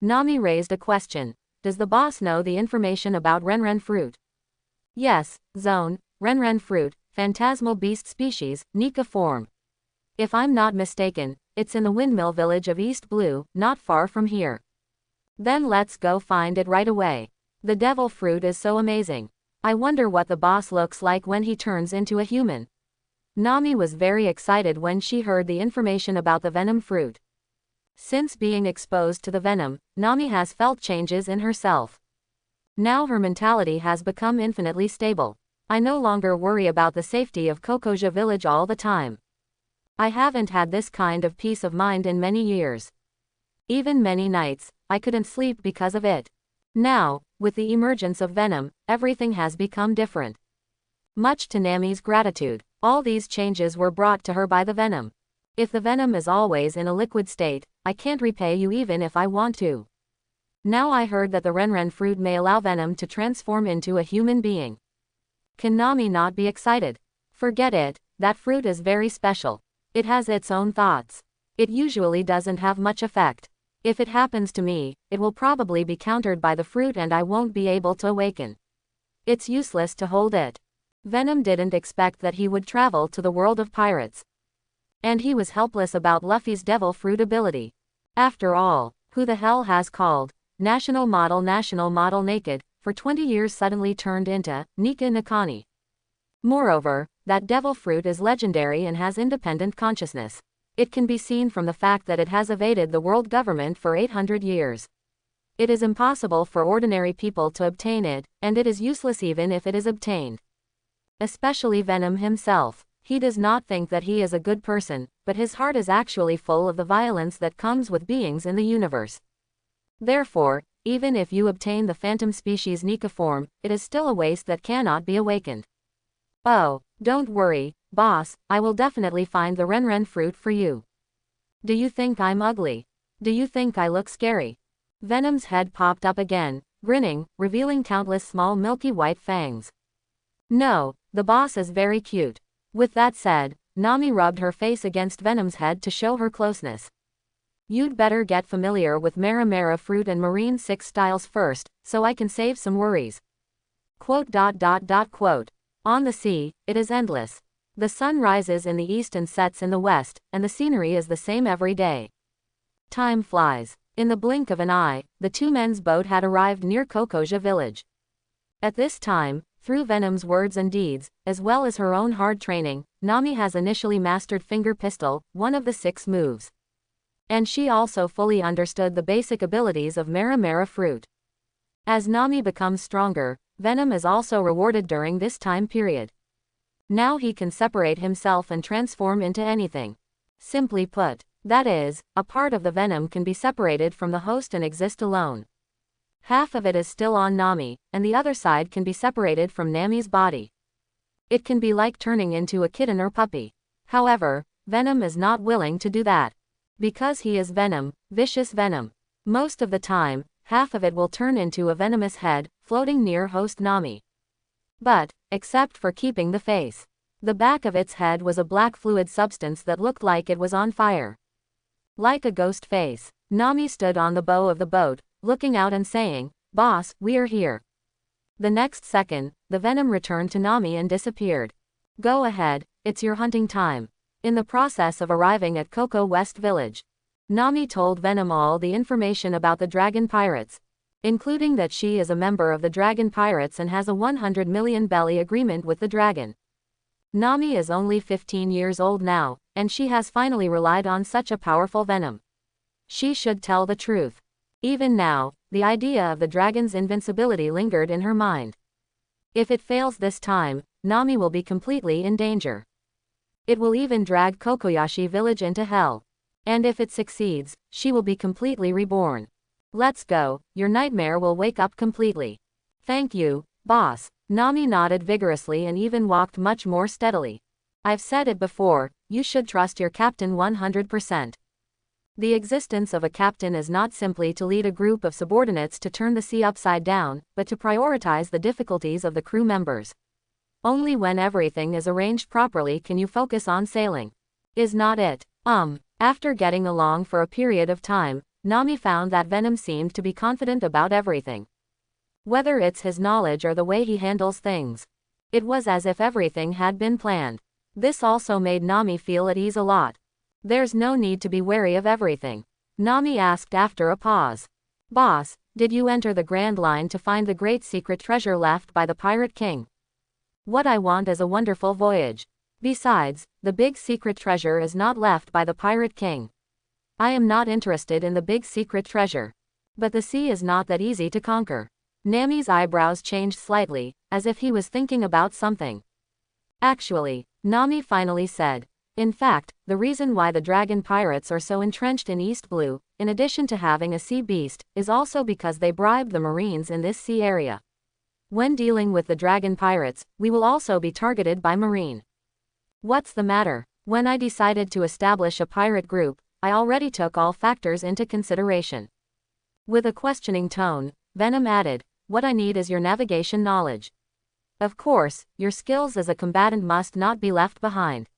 Speaker 1: Nami raised a question. Does the boss know the information about Renren fruit? Yes, Zone, Renren fruit, phantasmal beast species, Nika form. If I'm not mistaken, it's in the windmill village of East Blue, not far from here. Then let's go find it right away. The devil fruit is so amazing. I wonder what the boss looks like when he turns into a human. Nami was very excited when she heard the information about the venom fruit. Since being exposed to the venom, Nami has felt changes in herself. Now her mentality has become infinitely stable. I no longer worry about the safety of Kokoja village all the time. I haven't had this kind of peace of mind in many years. Even many nights, I couldn't sleep because of it. Now, with the emergence of venom, everything has become different. Much to Nami's gratitude, all these changes were brought to her by the venom. If the venom is always in a liquid state, I can't repay you even if I want to. Now I heard that the Renren fruit may allow venom to transform into a human being. Can Nami not be excited? Forget it, that fruit is very special. It has its own thoughts. It usually doesn't have much effect. If it happens to me, it will probably be countered by the fruit and I won't be able to awaken. It's useless to hold it. Venom didn't expect that he would travel to the world of pirates. And he was helpless about Luffy's devil fruit ability. After all, who the hell has called national model naked for 20 years suddenly turned into Nika Nakani? Moreover, that devil fruit is legendary and has independent consciousness. It can be seen from the fact that it has evaded the world government for 800 years. It is impossible for ordinary people to obtain it, and it is useless even if it is obtained. Especially Venom himself. He does not think that he is a good person, but his heart is actually full of the violence that comes with beings in the universe. Therefore, even if you obtain the phantom species Nika form, it is still a waste that cannot be awakened. Oh, don't worry, boss, I will definitely find the Renren fruit for you. Do you think I'm ugly? Do you think I look scary? Venom's head popped up again, grinning, revealing countless small milky white fangs. No, the boss is very cute. With that said, Nami rubbed her face against Venom's head to show her closeness. You'd better get familiar with Mara fruit and Marine 6 styles first, so I can save some worries. Quote. On the sea, it is endless. The sun rises in the east and sets in the west, and the scenery is the same every day. Time flies. In the blink of an eye, the two men's boat had arrived near Kokoja village. At this time, through Venom's words and deeds, as well as her own hard training, Nami has initially mastered finger pistol, one of the 6 moves. And she also fully understood the basic abilities of Mara fruit. As Nami becomes stronger, Venom is also rewarded during this time period. Now he can separate himself and transform into anything. Simply put, that is, a part of the venom can be separated from the host and exist alone. Half of it is still on Nami, and the other side can be separated from Nami's body. It can be like turning into a kitten or puppy. However, Venom is not willing to do that. Because he is Venom, vicious Venom. Most of the time, half of it will turn into a venomous head, floating near host Nami. But, except for keeping the face. The back of its head was a black fluid substance that looked like it was on fire. Like a ghost face, Nami stood on the bow of the boat, looking out and saying, "Boss, we are here." The next second, the venom returned to Nami and disappeared. Go ahead, it's your hunting time. In the process of arriving at Coco West Village, Nami told Venom all the information about the Dragon Pirates, including that she is a member of the Dragon Pirates and has a 100 million belly agreement with the dragon. Nami is only 15 years old now, and she has finally relied on such a powerful venom. She should tell the truth. Even now, the idea of the dragon's invincibility lingered in her mind. If it fails this time, Nami will be completely in danger. It will even drag Kokoyashi village into hell. And if it succeeds, she will be completely reborn. Let's go, your nightmare will wake up completely. Thank you, boss. Nami nodded vigorously and even walked much more steadily. I've said it before, you should trust your captain 100%. The existence of a captain is not simply to lead a group of subordinates to turn the sea upside down, but to prioritize the difficulties of the crew members. Only when everything is arranged properly can you focus on sailing. Is not it? After getting along for a period of time, Nami found that Venom seemed to be confident about everything. Whether it's his knowledge or the way he handles things. It was as if everything had been planned. This also made Nami feel at ease a lot. There's no need to be wary of everything, Nami asked after a pause. Boss, did you enter the Grand Line to find the great secret treasure left by the Pirate King? What I want is a wonderful voyage. Besides, the big secret treasure is not left by the Pirate King. I am not interested in the big secret treasure. But the sea is not that easy to conquer. Nami's eyebrows changed slightly, as if he was thinking about something. Actually, Nami finally said. In fact, the reason why the dragon pirates are so entrenched in East Blue, in addition to having a sea beast, is also because they bribed the Marines in this sea area. When dealing with the dragon pirates, we will also be targeted by Marine. What's the matter? When I decided to establish a pirate group, I already took all factors into consideration. With a questioning tone, Venom added, what I need is your navigation knowledge. Of course, your skills as a combatant must not be left behind.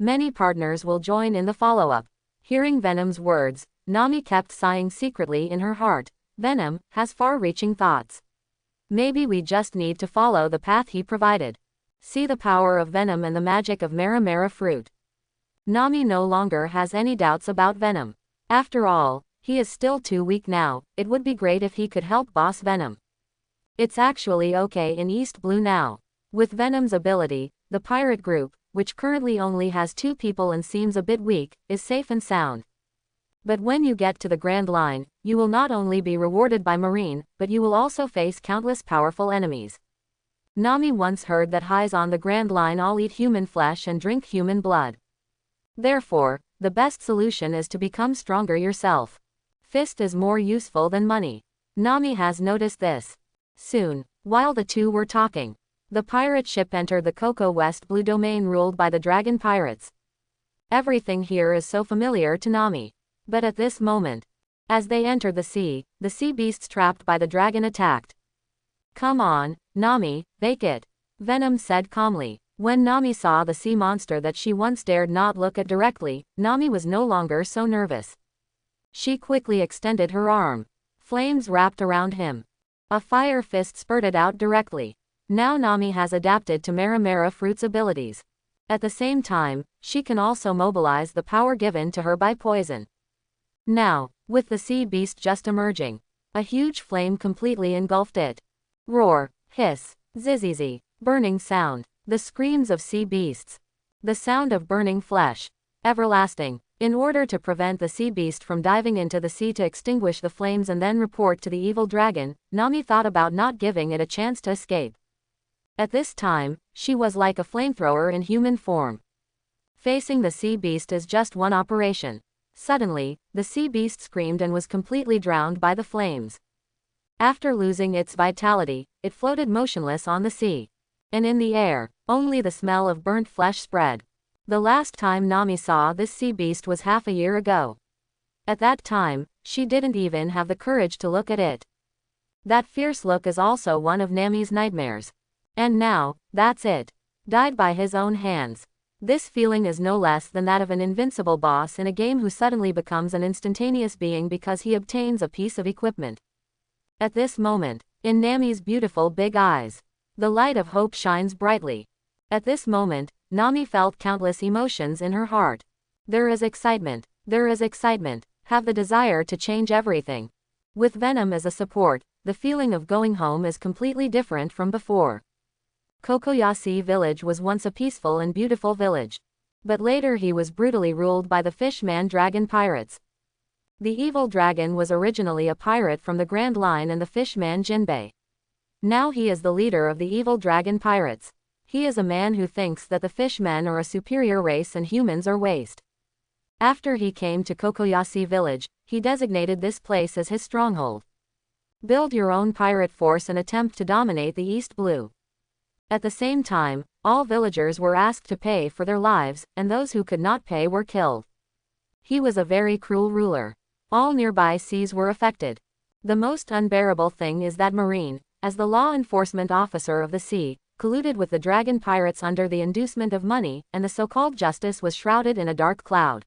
Speaker 1: Many partners will join in the follow-up. Hearing Venom's words, Nami kept sighing secretly in her heart. Venom has far-reaching thoughts. Maybe we just need to follow the path he provided. See the power of Venom and the magic of Mara fruit. Nami no longer has any doubts about Venom. After all, he is still too weak now. It would be great if he could help Boss Venom. It's actually okay in East Blue now. With Venom's ability, the pirate group, which currently only has 2 people and seems a bit weak, is safe and sound. But when you get to the Grand Line, you will not only be rewarded by Marine, but you will also face countless powerful enemies. Nami once heard that highs on the Grand Line all eat human flesh and drink human blood. Therefore, the best solution is to become stronger yourself. Fist is more useful than money. Nami has noticed this. Soon, while the two were talking, the pirate ship entered the Coco West Blue domain ruled by the dragon pirates. Everything here is so familiar to Nami. But at this moment, as they entered the sea beasts trapped by the dragon attacked. Come on, Nami, bake it, Venom said calmly. When Nami saw the sea monster that she once dared not look at directly, Nami was no longer so nervous. She quickly extended her arm. Flames wrapped around him. A fire fist spurted out directly. Now Nami has adapted to Mara fruit's abilities. At the same time, she can also mobilize the power given to her by poison. Now, with the sea beast just emerging, a huge flame completely engulfed it. Roar, hiss, zizzy, burning sound, the screams of sea beasts. The sound of burning flesh. Everlasting. In order to prevent the sea beast from diving into the sea to extinguish the flames and then report to the evil dragon, Nami thought about not giving it a chance to escape. At this time, she was like a flamethrower in human form. Facing the sea beast is just one operation. Suddenly, the sea beast screamed and was completely drowned by the flames. After losing its vitality, it floated motionless on the sea. And in the air, only the smell of burnt flesh spread. The last time Nami saw this sea beast was half a year ago. At that time, she didn't even have the courage to look at it. That fierce look is also one of Nami's nightmares. And now, that's it. Died by his own hands. This feeling is no less than that of an invincible boss in a game who suddenly becomes an instantaneous being because he obtains a piece of equipment. At this moment, in Nami's beautiful big eyes, the light of hope shines brightly. At this moment, Nami felt countless emotions in her heart. There is excitement, have the desire to change everything. With Venom as a support, the feeling of going home is completely different from before. Kokoyasi village was once a peaceful and beautiful village. But later he was brutally ruled by the Fishman dragon pirates. The evil dragon was originally a pirate from the Grand Line and the Fishman Jinbei. Now he is the leader of the evil dragon pirates. He is a man who thinks that the fishmen are a superior race and humans are waste. After he came to Kokoyasi village, he designated this place as his stronghold. Build your own pirate force and attempt to dominate the East Blue. At the same time, all villagers were asked to pay for their lives, and those who could not pay were killed. He was a very cruel ruler. All nearby seas were affected. The most unbearable thing is that Marine, as the law enforcement officer of the sea, colluded with the dragon pirates under the inducement of money, and the so-called justice was shrouded in a dark cloud.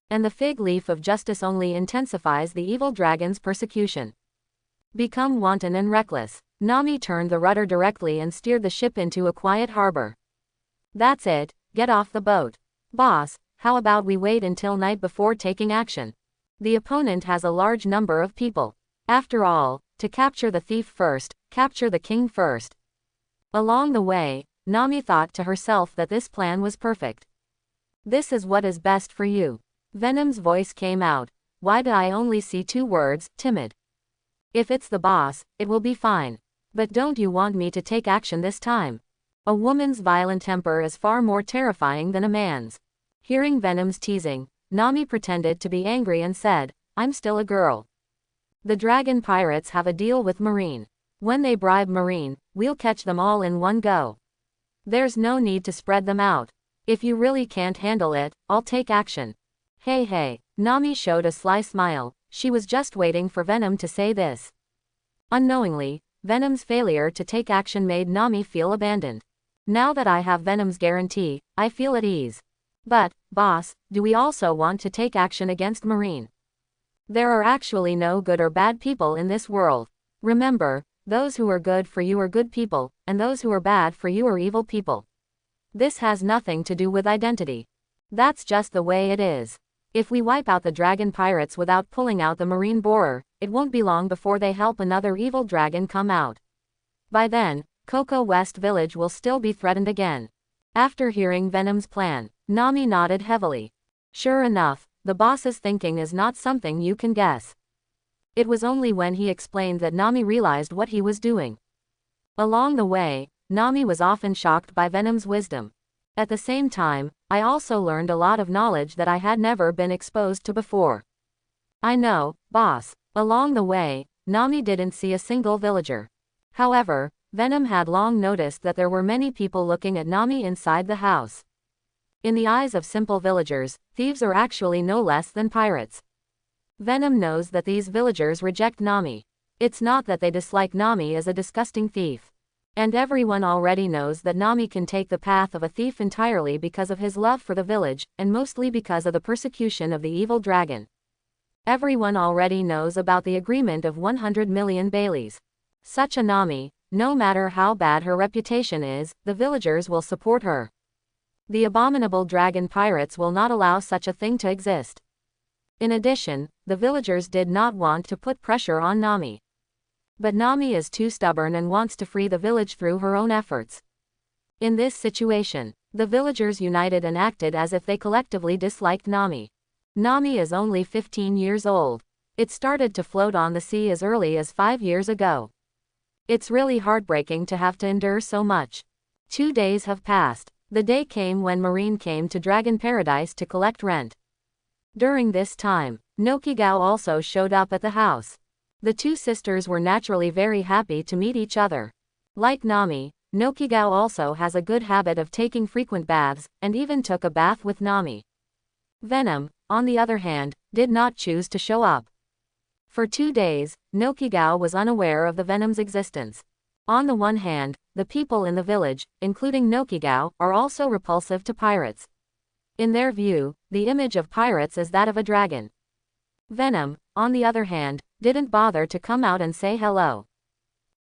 Speaker 1: And the fig leaf of justice only intensifies the evil dragon's persecution. Become wanton and reckless. Nami turned the rudder directly and steered the ship into a quiet harbor. That's it, get off the boat. Boss, how about we wait until night before taking action? The opponent has a large number of people. After all, to capture the thief first, capture the king first. Along the way, Nami thought to herself that this plan was perfect. This is what is best for you. Venom's voice came out. Why did I only see 2 words, timid? If it's the boss, it will be fine. But don't you want me to take action this time? A woman's violent temper is far more terrifying than a man's. Hearing Venom's teasing, Nami pretended to be angry and said, I'm still a girl. The dragon pirates have a deal with Marine. When they bribe Marine, we'll catch them all in one go. There's no need to spread them out. If you really can't handle it, I'll take action. Hey, Nami showed a sly smile. She was just waiting for Venom to say this. Unknowingly, Venom's failure to take action made Nami feel abandoned. Now that I have Venom's guarantee, I feel at ease. But, boss, do we also want to take action against Marine? There are actually no good or bad people in this world. Remember, those who are good for you are good people, and those who are bad for you are evil people. This has nothing to do with identity. That's just the way it is. If we wipe out the dragon pirates without pulling out the marine borer, it won't be long before they help another evil dragon come out. By then, Cocoa West Village will still be threatened again. After hearing Venom's plan, Nami nodded heavily. Sure enough, the boss's thinking is not something you can guess. It was only when he explained that Nami realized what he was doing. Along the way, Nami was often shocked by Venom's wisdom. At the same time, I also learned a lot of knowledge that I had never been exposed to before. I know, boss. Along the way, Nami didn't see a single villager. However, Venom had long noticed that there were many people looking at Nami inside the house. In the eyes of simple villagers, thieves are actually no less than pirates. Venom knows that these villagers reject Nami. It's not that they dislike Nami as a disgusting thief. And everyone already knows that Nami can take the path of a thief entirely because of his love for the village, and mostly because of the persecution of the evil dragon. Everyone already knows about the agreement of 100 million Baileys. Such a Nami, no matter how bad her reputation is, the villagers will support her. The abominable dragon pirates will not allow such a thing to exist. In addition, the villagers did not want to put pressure on Nami. But Nami is too stubborn and wants to free the village through her own efforts. In this situation, the villagers united and acted as if they collectively disliked Nami. Nami is only 15 years old. It started to float on the sea as early as 5 years ago. It's really heartbreaking to have to endure so much. 2 days have passed. The day came when Marine came to Dragon Paradise to collect rent. During this time, Nokigao also showed up at the house. The 2 sisters were naturally very happy to meet each other. Like Nami, Nokigao also has a good habit of taking frequent baths, and even took a bath with Nami. Venom, on the other hand, did not choose to show up. For 2 days, Nokigao was unaware of the Venom's existence. On the one hand, the people in the village, including Nokigao, are also repulsive to pirates. In their view, the image of pirates is that of a dragon. Venom, on the other hand, didn't bother to come out and say hello.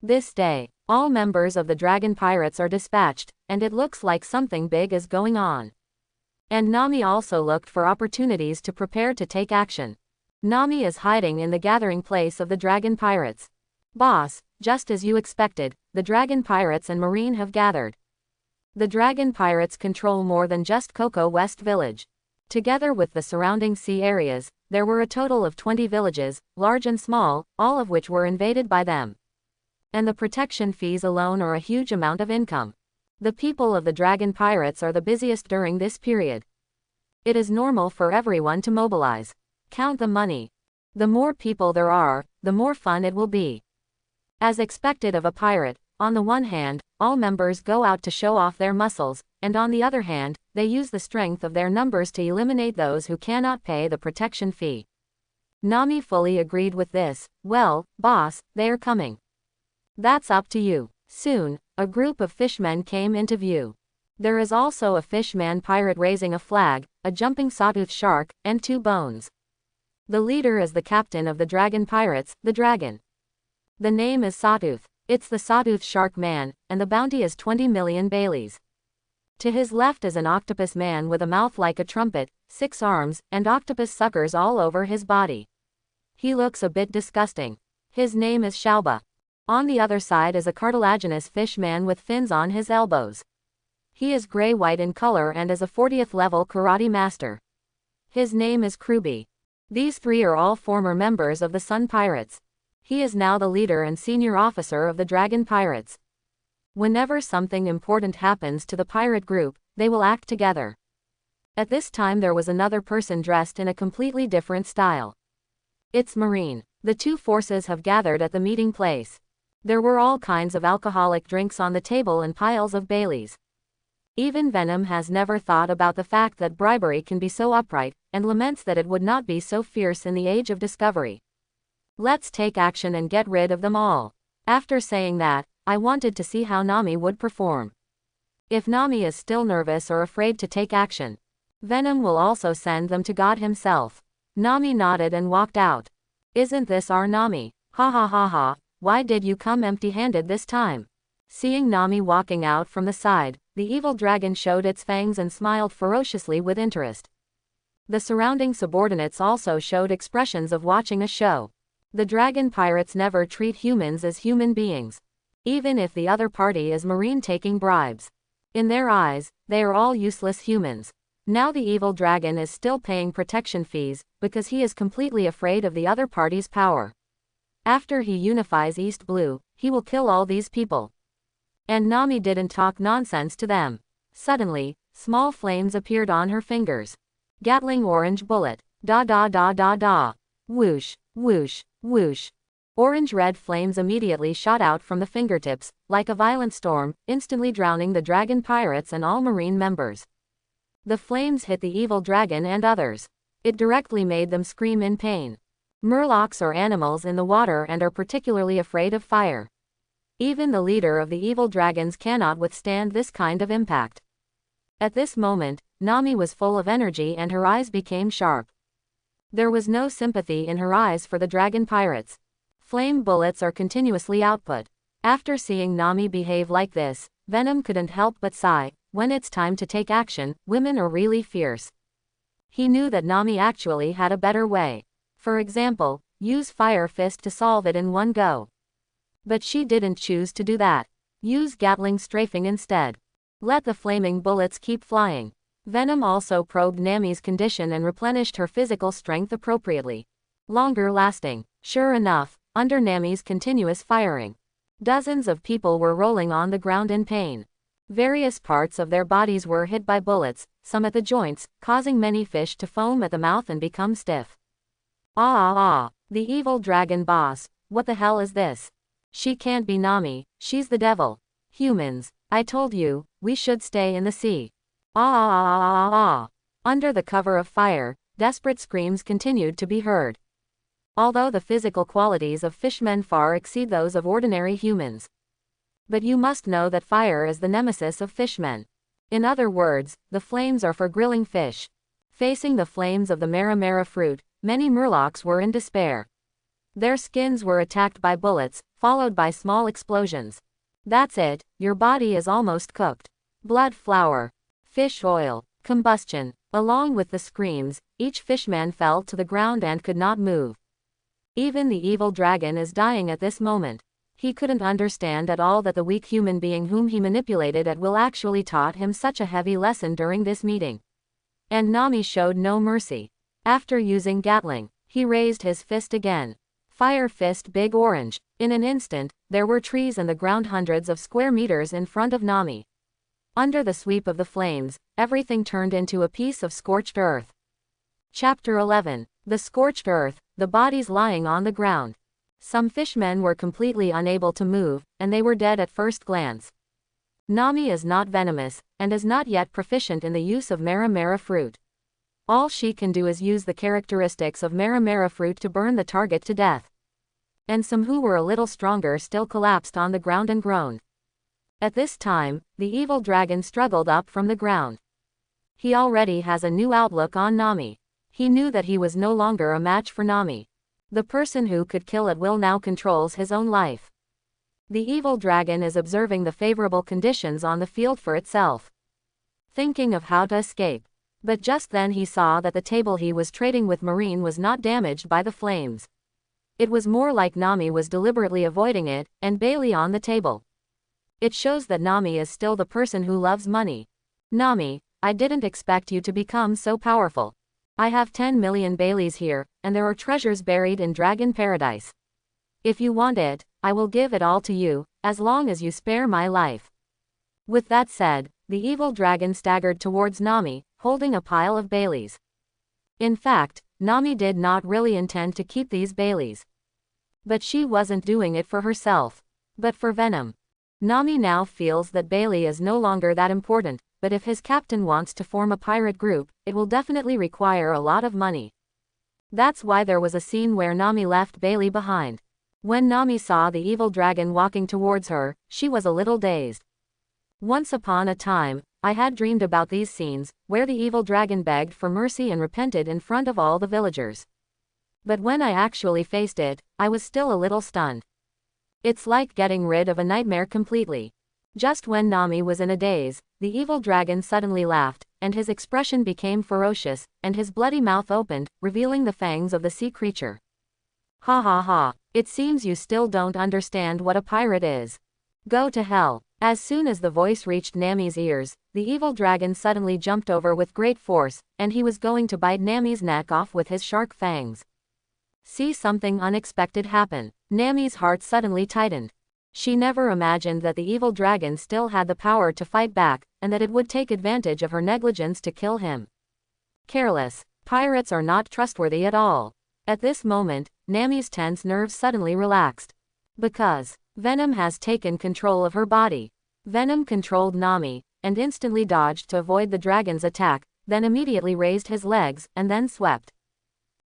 Speaker 1: This day, all members of the dragon pirates are dispatched, and it looks like something big is going on. And Nami also looked for opportunities to prepare to take action. Nami is hiding in the gathering place of the dragon pirates. Boss, just as you expected, the dragon pirates and Marine have gathered. The dragon pirates control more than just Cocoa West Village. Together with the surrounding sea areas, there were a total of 20 villages, large and small, all of which were invaded by them. And the protection fees alone are a huge amount of income. The people of the dragon pirates are the busiest during this period. It is normal for everyone to mobilize. Count the money. The more people there are, the more fun it will be. As expected of a pirate, on the one hand, all members go out to show off their muscles, and on the other hand, they use the strength of their numbers to eliminate those who cannot pay the protection fee. Nami fully agreed with this. Well, boss, they are coming. That's up to you. Soon, a group of fishmen came into view. There is also a fishman pirate raising a flag, a jumping sawtooth shark, and 2 bones. The leader is the captain of the dragon pirates, the dragon. The name is Sawtooth. It's the Sawtooth Shark Man, and the bounty is 20 million Baileys. To his left is an octopus man with a mouth like a trumpet, 6 arms, and octopus suckers all over his body. He looks a bit disgusting. His name is Xiaoba. On the other side is a cartilaginous fish man with fins on his elbows. He is gray-white in color and is a 40th level karate master. His name is Kruby. These three are all former members of the Sun Pirates. He is now the leader and senior officer of the Dragon Pirates. Whenever something important happens to the pirate group, they will act together. At this time there was another person dressed in a completely different style. It's Marine. The two forces have gathered at the meeting place. There were all kinds of alcoholic drinks on the table and piles of Baileys. Even Venom has never thought about the fact that bribery can be so upright, and laments that it would not be so fierce in the age of discovery. Let's take action and get rid of them all. After saying that, I wanted to see how Nami would perform. If Nami is still nervous or afraid to take action, Venom will also send them to God himself. Nami nodded and walked out. Isn't this our Nami? Ha ha ha ha, why did you come empty-handed this time? Seeing Nami walking out from the side, the evil dragon showed its fangs and smiled ferociously with interest. The surrounding subordinates also showed expressions of watching a show. The dragon pirates never treat humans as human beings. Even if the other party is Marine taking bribes. In their eyes, they are all useless humans. Now the evil dragon is still paying protection fees, because he is completely afraid of the other party's power. After he unifies East Blue, he will kill all these people. And Nami didn't talk nonsense to them. Suddenly, small flames appeared on her fingers. Gatling orange bullet. Da da da da da. Whoosh, whoosh, whoosh. Orange-red flames immediately shot out from the fingertips, like a violent storm, instantly drowning the dragon pirates and all Marine members. The flames hit the evil dragon and others. It directly made them scream in pain. Murlocs are animals in the water and are particularly afraid of fire. Even the leader of the evil dragons cannot withstand this kind of impact. At this moment, Nami was full of energy and her eyes became sharp. There was no sympathy in her eyes for the dragon pirates. Flame bullets are continuously output. After seeing Nami behave like this, Venom couldn't help but sigh. When it's time to take action, women are really fierce. He knew that Nami actually had a better way. For example, use Fire Fist to solve it in one go. But she didn't choose to do that. Use Gatling strafing instead. Let the flaming bullets keep flying. Venom also probed Nami's condition and replenished her physical strength appropriately. Longer lasting. Sure enough, under Nami's continuous firing, dozens of people were rolling on the ground in pain. Various parts of their bodies were hit by bullets, some at the joints, causing many fish to foam at the mouth and become stiff. Ah, the evil dragon boss, what the hell is this? She can't be Nami, she's the devil. Humans, I told you, we should stay in the sea. Ah. Under the cover of fire, desperate screams continued to be heard. Although the physical qualities of fishmen far exceed those of ordinary humans. But you must know that fire is the nemesis of fishmen. In other words, the flames are for grilling fish. Facing the flames of the Mara fruit, many Murlocs were in despair. Their skins were attacked by bullets, followed by small explosions. That's it, your body is almost cooked. Blood flour. Fish oil. Combustion. Along with the screams, each fishman fell to the ground and could not move. Even the evil dragon is dying at this moment. He couldn't understand at all that the weak human being whom he manipulated at will actually taught him such a heavy lesson during this meeting. And Nami showed no mercy. After using Gatling, he raised his fist again. Fire Fist Big Orange. In an instant, there were trees and the ground hundreds of square meters in front of Nami. Under the sweep of the flames, everything turned into a piece of scorched earth. Chapter 11. The Scorched Earth, the bodies lying on the ground. Some fishmen were completely unable to move, and they were dead at first glance. Nami is not venomous, and is not yet proficient in the use of Mara fruit. All she can do is use the characteristics of Mara fruit to burn the target to death. And some who were a little stronger still collapsed on the ground and groaned. At this time, the evil dragon struggled up from the ground. He already has a new outlook on Nami. He knew that he was no longer a match for Nami. The person who could kill at will now controls his own life. The evil dragon is observing the favorable conditions on the field for itself, thinking of how to escape. But just then he saw that the table he was trading with Marine was not damaged by the flames. It was more like Nami was deliberately avoiding it, and Bailey on the table. It shows that Nami is still the person who loves money. Nami, I didn't expect you to become so powerful. I have 10 million Baileys here, and there are treasures buried in Dragon Paradise. If you want it, I will give it all to you, as long as you spare my life. With that said, the evil dragon staggered towards Nami, holding a pile of Baileys. In fact, Nami did not really intend to keep these Baileys. But she wasn't doing it for herself, but for Venom. Nami now feels that Bailey is no longer that important, but if his captain wants to form a pirate group, it will definitely require a lot of money. That's why there was a scene where Nami left Bailey behind. When Nami saw the evil dragon walking towards her, she was a little dazed. Once upon a time, I had dreamed about these scenes, where the evil dragon begged for mercy and repented in front of all the villagers. But when I actually faced it, I was still a little stunned. It's like getting rid of a nightmare completely. Just when Nami was in a daze, the evil dragon suddenly laughed, and his expression became ferocious, and his bloody mouth opened, revealing the fangs of the sea creature. Ha ha ha, it seems you still don't understand what a pirate is. Go to hell. As soon as the voice reached Nami's ears, the evil dragon suddenly jumped over with great force, and he was going to bite Nami's neck off with his shark fangs. See something unexpected happen. Nami's heart suddenly tightened. She never imagined that the evil dragon still had the power to fight back, and that it would take advantage of her negligence to kill him. Careless. Pirates are not trustworthy at all. At this moment, Nami's tense nerves suddenly relaxed. Because Venom has taken control of her body. Venom controlled Nami, and instantly dodged to avoid the dragon's attack, then immediately raised his legs, and then swept.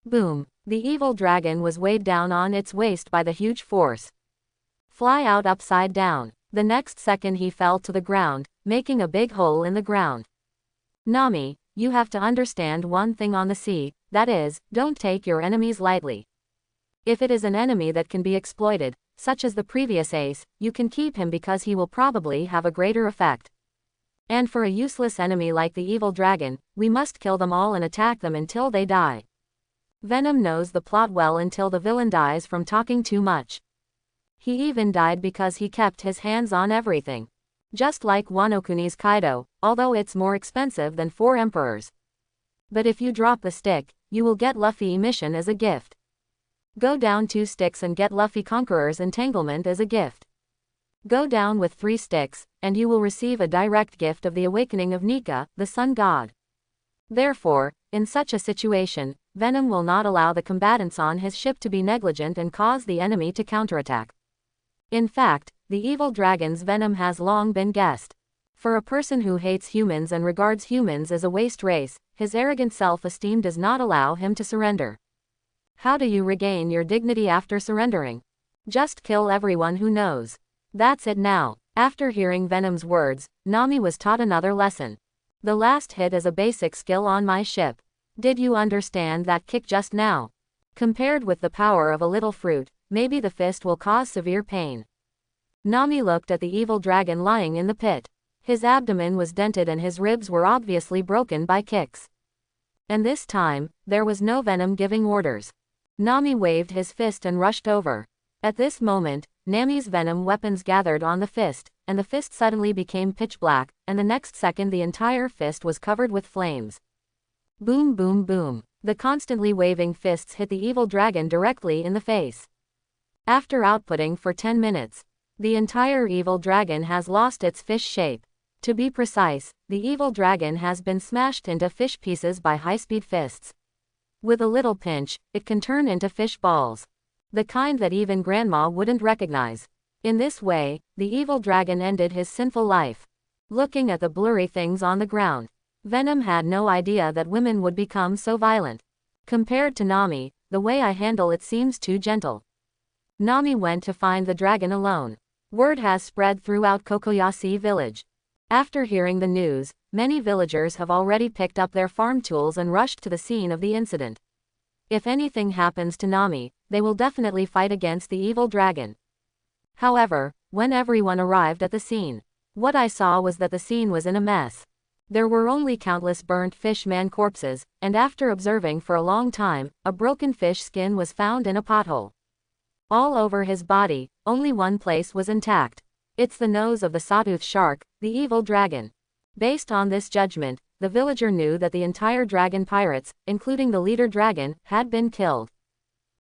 Speaker 1: Boom! The evil dragon was weighed down on its waist by the huge force. Fly out upside down. The next second he fell to the ground, making a big hole in the ground. Nami, you have to understand one thing on the sea, that is, don't take your enemies lightly. If it is an enemy that can be exploited, such as the previous ace, you can keep him because he will probably have a greater effect. And for a useless enemy like the evil dragon, we must kill them all and attack them until they die. Venom knows the plot well until the villain dies from talking too much. He even died because he kept his hands on everything. Just like Wano Kuni's Kaido, although it's more expensive than 4 emperors. But if you drop the stick, you will get Luffy mission as a gift. Go down 2 sticks and get Luffy Conqueror's Entanglement as a gift. Go down with 3 sticks, and you will receive a direct gift of the awakening of Nika, the sun god. Therefore, in such a situation, Venom will not allow the combatants on his ship to be negligent and cause the enemy to counterattack. In fact, the evil dragon's venom has long been guessed. For a person who hates humans and regards humans as a waste race, his arrogant self-esteem does not allow him to surrender. How do you regain your dignity after surrendering? Just kill everyone who knows. That's it now. After hearing Venom's words, Nami was taught another lesson. The last hit is a basic skill on my ship. Did you understand that kick just now? Compared with the power of a little fruit, maybe the fist will cause severe pain. Nami looked at the evil dragon lying in the pit. His abdomen was dented and his ribs were obviously broken by kicks. And this time, there was no Venom giving orders. Nami waved his fist and rushed over. At this moment, Nami's venom weapons gathered on the fist, and the fist suddenly became pitch black, and the next second the entire fist was covered with flames. Boom boom boom. The constantly waving fists hit the evil dragon directly in the face. After outputting for 10 minutes, the entire evil dragon has lost its fish shape. To be precise, the evil dragon has been smashed into fish pieces by high-speed fists. With a little pinch, it can turn into fish balls. The kind that even grandma wouldn't recognize. In this way, the evil dragon ended his sinful life. Looking at the blurry things on the ground, Venom had no idea that women would become so violent. Compared to Nami, the way I handle it seems too gentle. Nami went to find the dragon alone. Word has spread throughout Kokoyashi village. After hearing the news, many villagers have already picked up their farm tools and rushed to the scene of the incident. If anything happens to Nami, they will definitely fight against the evil dragon. However, when everyone arrived at the scene, what I saw was that the scene was in a mess. There were only countless burnt fish man corpses, and after observing for a long time, a broken fish skin was found in a pothole. All over his body, only one place was intact. It's the nose of the sawtooth shark, the evil dragon. Based on this judgment, the villager knew that the entire dragon pirates, including the leader dragon, had been killed.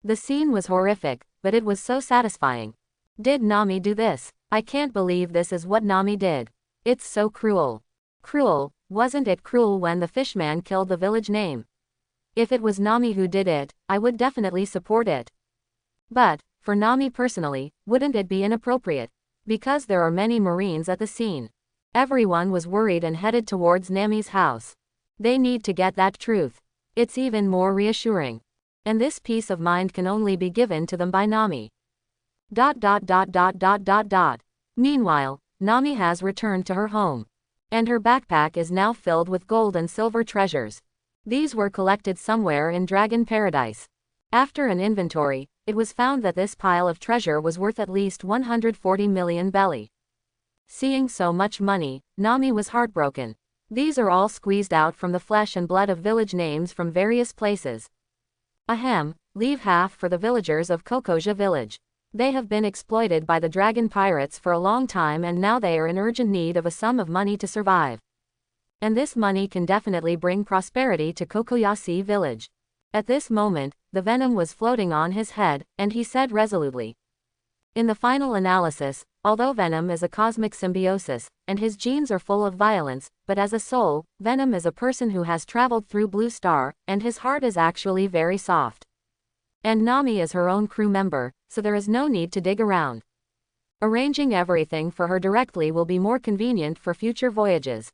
Speaker 1: The scene was horrific, but it was so satisfying. Did Nami do this? I can't believe this is what Nami did. It's so cruel. Cruel, wasn't it cruel when the fishman killed the village name? If it was Nami who did it, I would definitely support it. But, for Nami personally, wouldn't it be inappropriate? Because there are many Marines at the scene. Everyone was worried and headed towards Nami's house. They need to get that truth. It's even more reassuring. And this peace of mind can only be given to them by Nami. Meanwhile, Nami has returned to her home. And her backpack is now filled with gold and silver treasures. These were collected somewhere in Dragon Paradise. After an inventory, it was found that this pile of treasure was worth at least 140 million belly. Seeing so much money, Nami was heartbroken. These are all squeezed out from the flesh and blood of village names from various places. Ahem, leave half for the villagers of Kokoja village. They have been exploited by the dragon pirates for a long time and now they are in urgent need of a sum of money to survive. And this money can definitely bring prosperity to Kokoyasi village. At this moment, the venom was floating on his head, and he said resolutely. In the final analysis, although Venom is a cosmic symbiosis, and his genes are full of violence, but as a soul, Venom is a person who has traveled through Blue Star, and his heart is actually very soft. And Nami is her own crew member, so there is no need to dig around. Arranging everything for her directly will be more convenient for future voyages.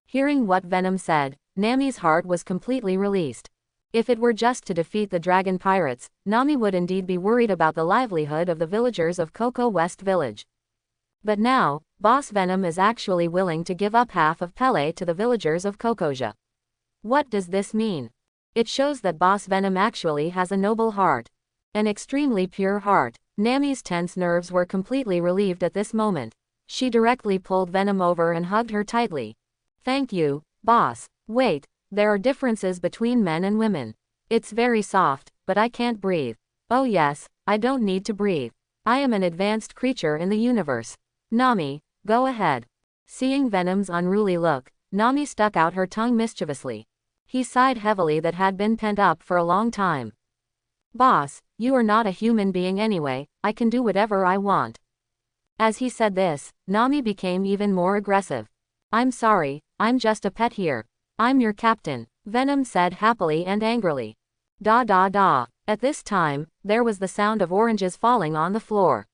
Speaker 1: Hearing what Venom said, Nami's heart was completely released. If it were just to defeat the dragon pirates, Nami would indeed be worried about the livelihood of the villagers of Koko West Village. But now, Boss Venom is actually willing to give up half of Pele to the villagers of Kokoja. What does this mean? It shows that Boss Venom actually has a noble heart. An extremely pure heart. Nami's tense nerves were completely relieved at this moment. She directly pulled Venom over and hugged her tightly. Thank you, boss. Wait. There are differences between men and women. It's very soft, but I can't breathe. Oh yes, I don't need to breathe. I am an advanced creature in the universe. Nami, go ahead. Seeing Venom's unruly look, Nami stuck out her tongue mischievously. He sighed heavily that had been pent up for a long time. Boss, you are not a human being anyway, I can do whatever I want. As he said this, Nami became even more aggressive. I'm sorry, I'm just a pet here. I'm your captain, Venom said happily and angrily. At this time, there was the sound of oranges falling on the floor.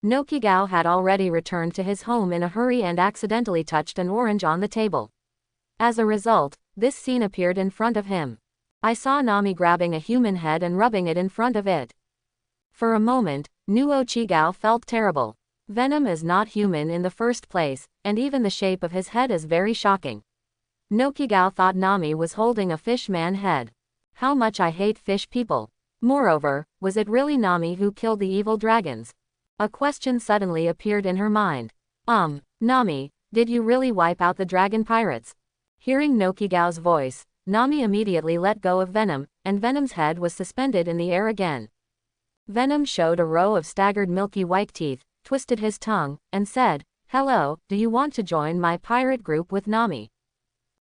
Speaker 1: Nokigao had already returned to his home in a hurry and accidentally touched an orange on the table. As a result, this scene appeared in front of him. I saw Nami grabbing a human head and rubbing it in front of it. For a moment, Nuo Chigao felt terrible. Venom is not human in the first place, and even the shape of his head is very shocking. Nokigao thought Nami was holding a fish man head. How much I hate fish people. Moreover, was it really Nami who killed the evil dragons? A question suddenly appeared in her mind. Nami, did you really wipe out the dragon pirates? Hearing Nokigao's voice, Nami immediately let go of Venom, and Venom's head was suspended in the air again. Venom showed a row of staggered milky white teeth, twisted his tongue, and said, "Hello, do you want to join my pirate group with Nami?"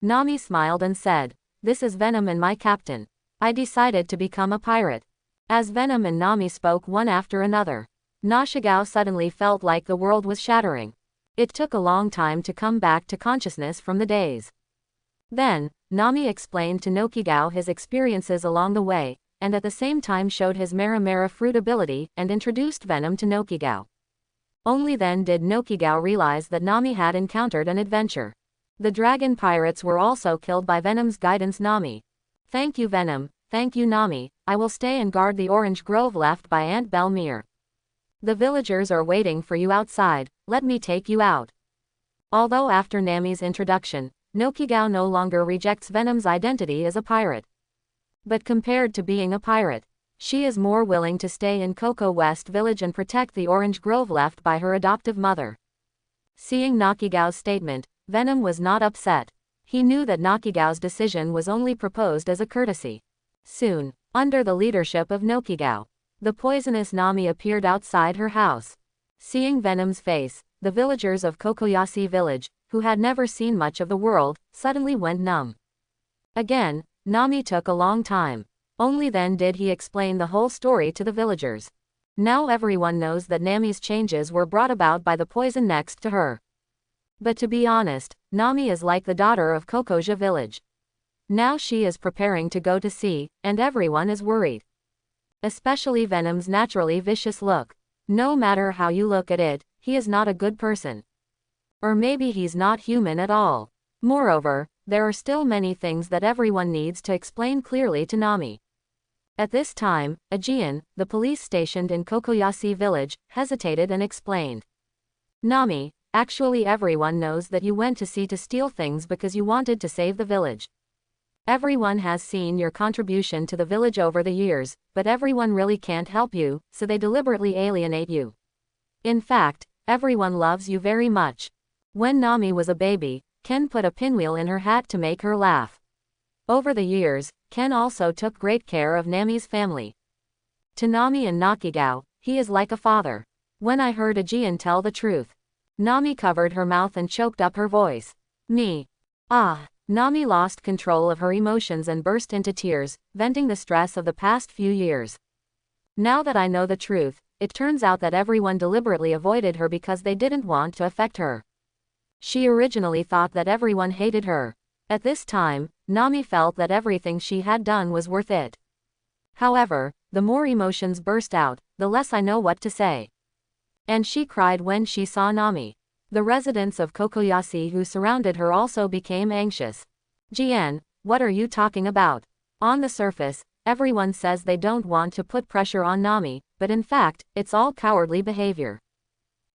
Speaker 1: Nami smiled and said, "This is Venom and my captain. I decided to become a pirate." As Venom and Nami spoke one after another, Nashigao suddenly felt like the world was shattering. It took a long time to come back to consciousness from the daze. Then, Nami explained to Nokigao his experiences along the way, and at the same time showed his Mara fruit ability and introduced Venom to Nokigao. Only then did Nokigao realize that Nami had encountered an adventure. The dragon pirates were also killed by Venom's guidance Nami. Thank you Venom, thank you Nami, I will stay and guard the orange grove left by Aunt Belmere. The villagers are waiting for you outside, let me take you out. Although after Nami's introduction, Nokigao no longer rejects Venom's identity as a pirate. But compared to being a pirate, she is more willing to stay in Koko West Village and protect the orange grove left by her adoptive mother. Seeing Nokigao's statement, Venom was not upset. He knew that Nokigao's decision was only proposed as a courtesy. Soon, under the leadership of Nokigao, The poisonous Nami appeared outside her house. Seeing Venom's face, the villagers of Kokoyashi village, who had never seen much of the world, suddenly went numb. Again, Nami took a long time. Only then did he explain the whole story to the villagers. Now everyone knows that Nami's changes were brought about by the poison next to her. But to be honest, Nami is like the daughter of Kokoja village. Now she is preparing to go to sea, and everyone is worried. Especially Venom's naturally vicious look. No matter how you look at it, he is not a good person. Or maybe he's not human at all. Moreover, there are still many things that everyone needs to explain clearly to Nami. At this time, Aegean, the police stationed in Kokoyashi village, hesitated and explained. Nami, actually everyone knows that you went to sea to steal things because you wanted to save the village. Everyone has seen your contribution to the village over the years, but everyone really can't help you, so they deliberately alienate you. In fact, everyone loves you very much. When Nami was a baby, Ken put a pinwheel in her hat to make her laugh. Over the years, Ken also took great care of Nami's family. To Nami and Nakigao, he is like a father. When I heard Aegean tell the truth, Nami covered her mouth and choked up her voice. Nami lost control of her emotions and burst into tears, venting the stress of the past few years. Now that I know the truth, it turns out that everyone deliberately avoided her because they didn't want to affect her. She originally thought that everyone hated her. At this time, Nami felt that everything she had done was worth it. However, the more emotions burst out, the less I know what to say. And she cried when she saw Nami. The residents of Kokoyashi who surrounded her also became anxious. Jian, what are you talking about? On the surface, everyone says they don't want to put pressure on Nami, but in fact, it's all cowardly behavior.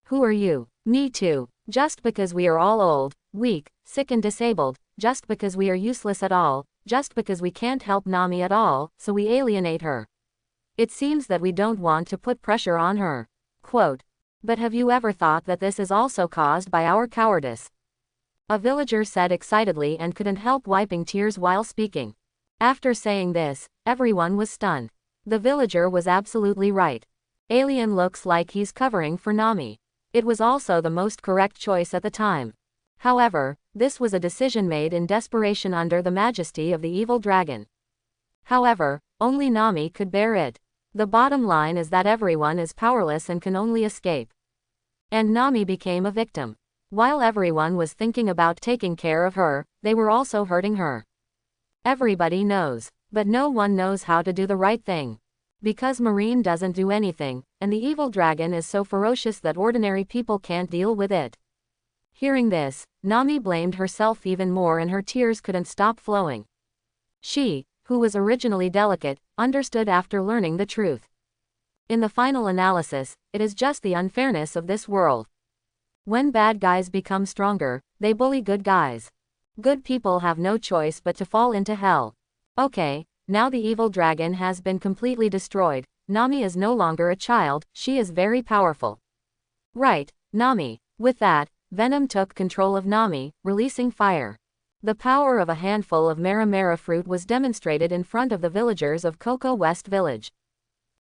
Speaker 1: Who are you? Me too. Just because we are all old, weak, sick and disabled, just because we are useless at all, just because we can't help Nami at all, so we alienate her. It seems that we don't want to put pressure on her. Quote. But have you ever thought that this is also caused by our cowardice? A villager said excitedly and couldn't help wiping tears while speaking. After saying this, everyone was stunned. The villager was absolutely right. Alien looks like he's covering for Nami. It was also the most correct choice at the time. However, this was a decision made in desperation under the majesty of the evil dragon. However, only Nami could bear it. The bottom line is that everyone is powerless and can only escape. And Nami became a victim. While everyone was thinking about taking care of her, they were also hurting her. Everybody knows, but no one knows how to do the right thing. Because Marine doesn't do anything, and the evil dragon is so ferocious that ordinary people can't deal with it. Hearing this, Nami blamed herself even more and her tears couldn't stop flowing. She, who was originally delicate, understood after learning the truth. In the final analysis, it is just the unfairness of this world. When bad guys become stronger, they bully good guys. Good people have no choice but to fall into hell. Okay, now the evil dragon has been completely destroyed, Nami is no longer a child, she is very powerful. Right, Nami. With that, Venom took control of Nami, releasing fire. The power of a handful of Mara fruit was demonstrated in front of the villagers of Koko West Village.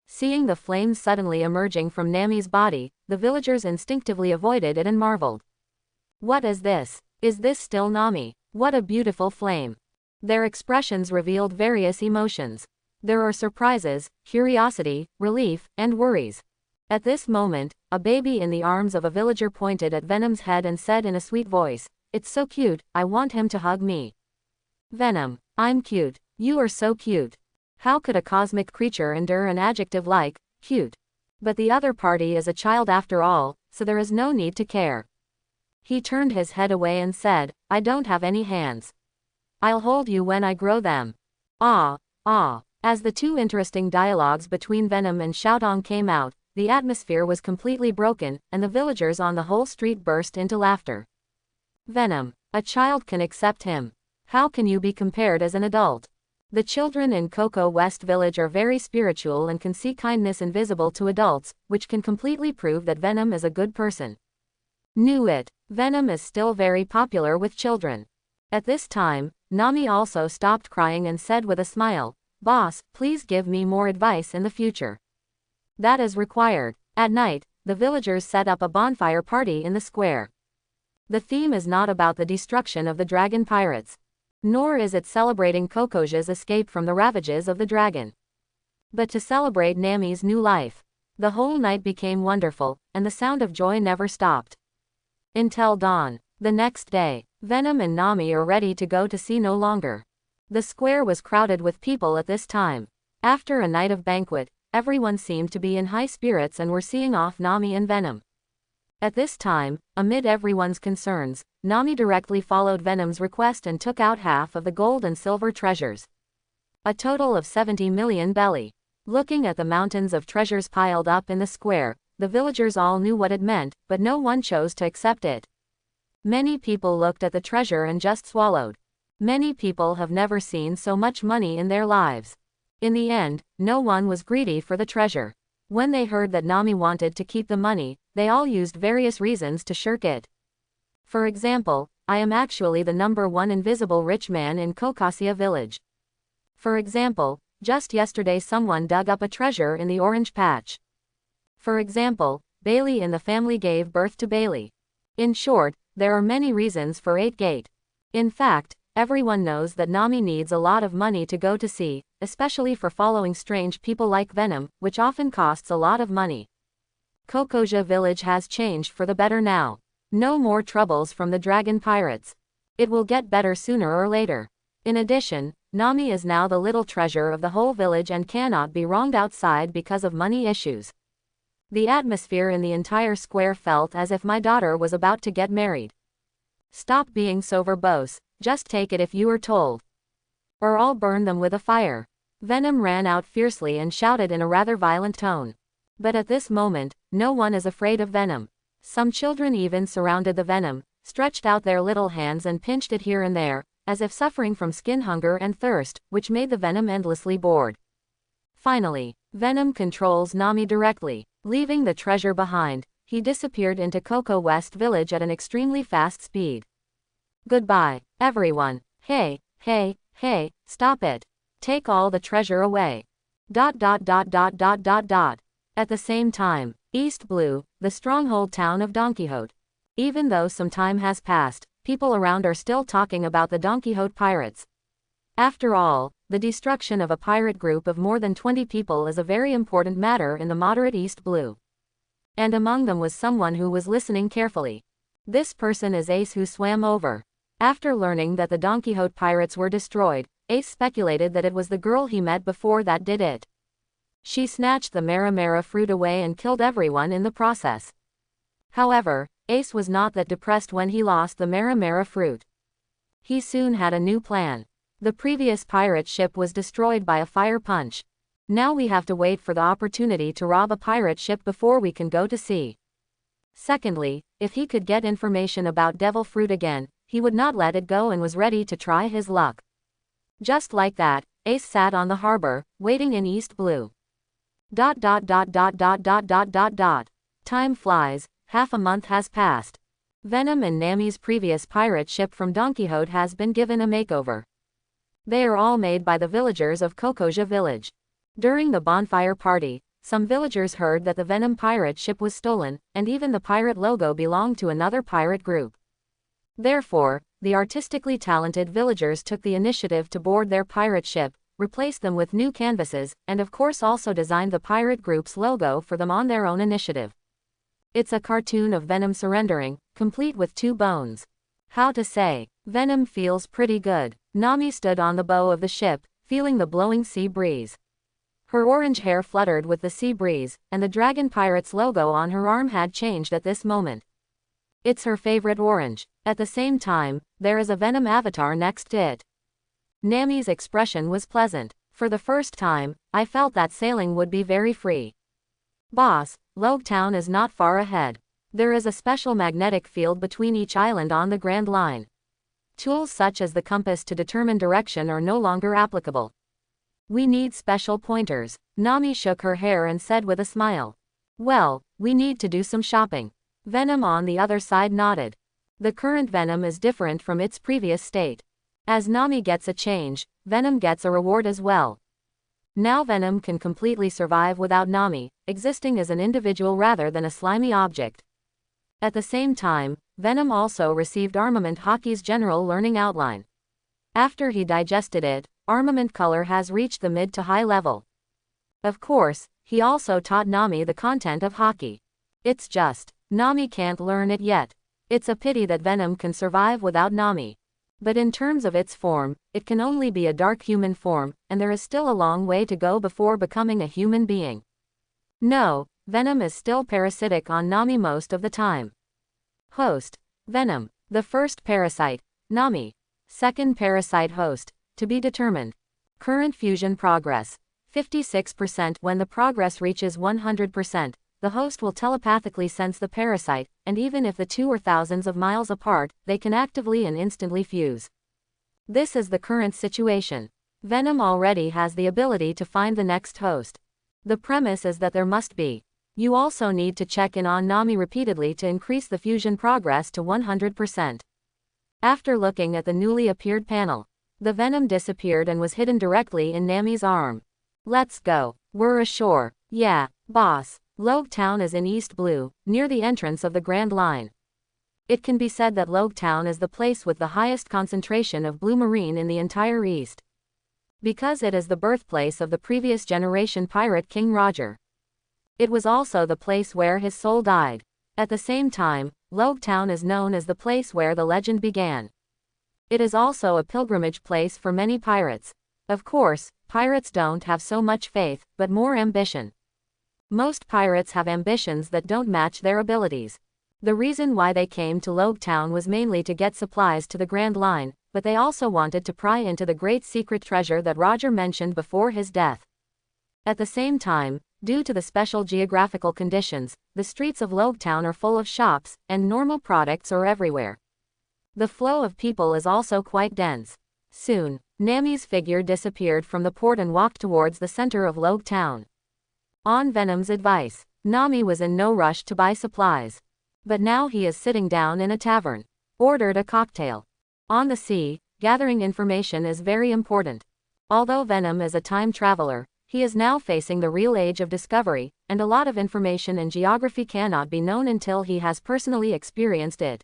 Speaker 1: Seeing the flames suddenly emerging from Nami's body, the villagers instinctively avoided it and marveled. What is this? Is this still Nami? What a beautiful flame. Their expressions revealed various emotions. There are surprises, curiosity, relief, and worries. At this moment, a baby in the arms of a villager pointed at Venom's head and said in a sweet voice, "It's so cute, I want him to hug me." Venom, I'm cute. You are so cute. How could a cosmic creature endure an adjective like cute? But the other party is a child after all, so there is no need to care. He turned his head away and said, I don't have any hands. I'll hold you when I grow them. Ah. As the two interesting dialogues between Venom and Shoutong came out, the atmosphere was completely broken, and the villagers on the whole street burst into laughter. Venom, a child can accept him. How can you be compared as an adult? The children in Koko West Village are very spiritual and can see kindness invisible to adults, which can completely prove that Venom is a good person. Knew it. Venom is still very popular with children. At this time, Nami also stopped crying and said with a smile, Boss, please give me more advice in the future. That is required. At night, the villagers set up a bonfire party in the square. The theme is not about the destruction of the dragon pirates. Nor is it celebrating Kokoja's escape from the ravages of the dragon. But to celebrate Nami's new life. The whole night became wonderful, and the sound of joy never stopped. Until dawn. The next day, Venom and Nami are ready to go to sea no longer. The square was crowded with people at this time. After a night of banquet, everyone seemed to be in high spirits and were seeing off Nami and Venom. At this time, amid everyone's concerns, Nami directly followed Venom's request and took out half of the gold and silver treasures. A total of 70 million belly. Looking at the mountains of treasures piled up in the square, the villagers all knew what it meant, but no one chose to accept it. Many people looked at the treasure and just swallowed. Many people have never seen so much money in their lives. In the end, no one was greedy for the treasure. When they heard that Nami wanted to keep the money, they all used various reasons to shirk it. For example, I am actually the #1 invisible rich man in Kokosia village. For example, just yesterday someone dug up a treasure in the orange patch. For example, Bailey in the family gave birth to Bailey. In short, there are many reasons for 8 Gate. In fact, everyone knows that Nami needs a lot of money to go to sea, especially for following strange people like Venom, which often costs a lot of money. Kokosia village has changed for the better now. No more troubles from the dragon pirates. It will get better sooner or later. In addition, Nami is now the little treasure of the whole village and cannot be wronged outside because of money issues. The atmosphere in the entire square felt as if my daughter was about to get married. Stop being so verbose, just take it if you are told. Or I'll burn them with a fire. Venom ran out fiercely and shouted in a rather violent tone. But at this moment, no one is afraid of Venom. Some children even surrounded the Venom, stretched out their little hands and pinched it here and there, as if suffering from skin hunger and thirst, which made the Venom endlessly bored. Finally, Venom controls Nami directly. Leaving the treasure behind, he disappeared into Coco West Village at an extremely fast speed. Goodbye, everyone. Hey, stop it. Take all the treasure away. ... At the same time, East Blue, the stronghold town of Don Quixote. Even though some time has passed, people around are still talking about the Don Quixote pirates. After all, the destruction of a pirate group of more than 20 people is a very important matter in the moderate East Blue. And among them was someone who was listening carefully. This person is Ace, who swam over. After learning that the Don Quixote pirates were destroyed, Ace speculated that it was the girl he met before that did it. She snatched the Mara fruit away and killed everyone in the process. However, Ace was not that depressed when he lost the Mara fruit. He soon had a new plan. The previous pirate ship was destroyed by a fire punch. Now we have to wait for the opportunity to rob a pirate ship before we can go to sea. Secondly, if he could get information about devil fruit again, he would not let it go and was ready to try his luck. Just like that, Ace sat on the harbor, waiting in East Blue. ... Time flies, half a month has passed. Venom and Nami's previous pirate ship from Don Quixote has been given a makeover. They are all made by the villagers of Kokosia village. During the bonfire party, some villagers heard that the Venom pirate ship was stolen, and even the pirate logo belonged to another pirate group. Therefore, the artistically talented villagers took the initiative to board their pirate ship, replace them with new canvases, and of course also designed the pirate group's logo for them on their own initiative. It's a cartoon of Venom surrendering, complete with 2 bones. How to say, Venom feels pretty good. Nami stood on the bow of the ship, feeling the blowing sea breeze. Her orange hair fluttered with the sea breeze, and the Dragon Pirates logo on her arm had changed at this moment. It's her favorite orange. At the same time, there is a Venom avatar next to it. Nami's expression was pleasant. For the first time, I felt that sailing would be very free. Boss, Logue Town is not far ahead. There is a special magnetic field between each island on the Grand Line. Tools such as the compass to determine direction are no longer applicable. We need special pointers. Nami shook her hair and said with a smile. Well, we need to do some shopping. Venom on the other side nodded. The current Venom is different from its previous state. As Nami gets a change, Venom gets a reward as well. Now Venom can completely survive without Nami, existing as an individual rather than a slimy object. At the same time, Venom also received Armament Hockey's general learning outline. After he digested it, Armament Color has reached the mid to high level. Of course, he also taught Nami the content of Hockey. It's just, Nami can't learn it yet. It's a pity that Venom can survive without Nami. But in terms of its form, it can only be a dark human form, and there is still a long way to go before becoming a human being. No, Venom is still parasitic on Nami most of the time. Host: Venom. The first parasite, Nami. Second parasite host, to be determined. Current fusion progress, 56%. When the progress reaches 100%, the host will telepathically sense the parasite, and even if the two are thousands of miles apart, they can actively and instantly fuse. This is the current situation. Venom already has the ability to find the next host. The premise is that there must be. You also need to check in on Nami repeatedly to increase the fusion progress to 100%. After looking at the newly appeared panel, the Venom disappeared and was hidden directly in Nami's arm. Let's go. We're ashore. Yeah, boss. Logue Town is in East Blue, near the entrance of the Grand Line. It can be said that Logue Town is the place with the highest concentration of blue marine in the entire East. Because it is the birthplace of the previous generation pirate King Roger. It was also the place where his soul died. At the same time, Logue Town is known as the place where the legend began. It is also a pilgrimage place for many pirates. Of course, pirates don't have so much faith, but more ambition. Most pirates have ambitions that don't match their abilities. The reason why they came to Logue Town was mainly to get supplies to the Grand Line, but they also wanted to pry into the great secret treasure that Roger mentioned before his death. At the same time, due to the special geographical conditions, the streets of Logue Town are full of shops, and normal products are everywhere. The flow of people is also quite dense. Soon, Nami's figure disappeared from the port and walked towards the center of Logue Town. On Venom's advice, Nami was in no rush to buy supplies. But now he is sitting down in a tavern. Ordered a cocktail. On the sea, gathering information is very important. Although Venom is a time traveler, he is now facing the real age of discovery, and a lot of information in geography cannot be known until he has personally experienced it.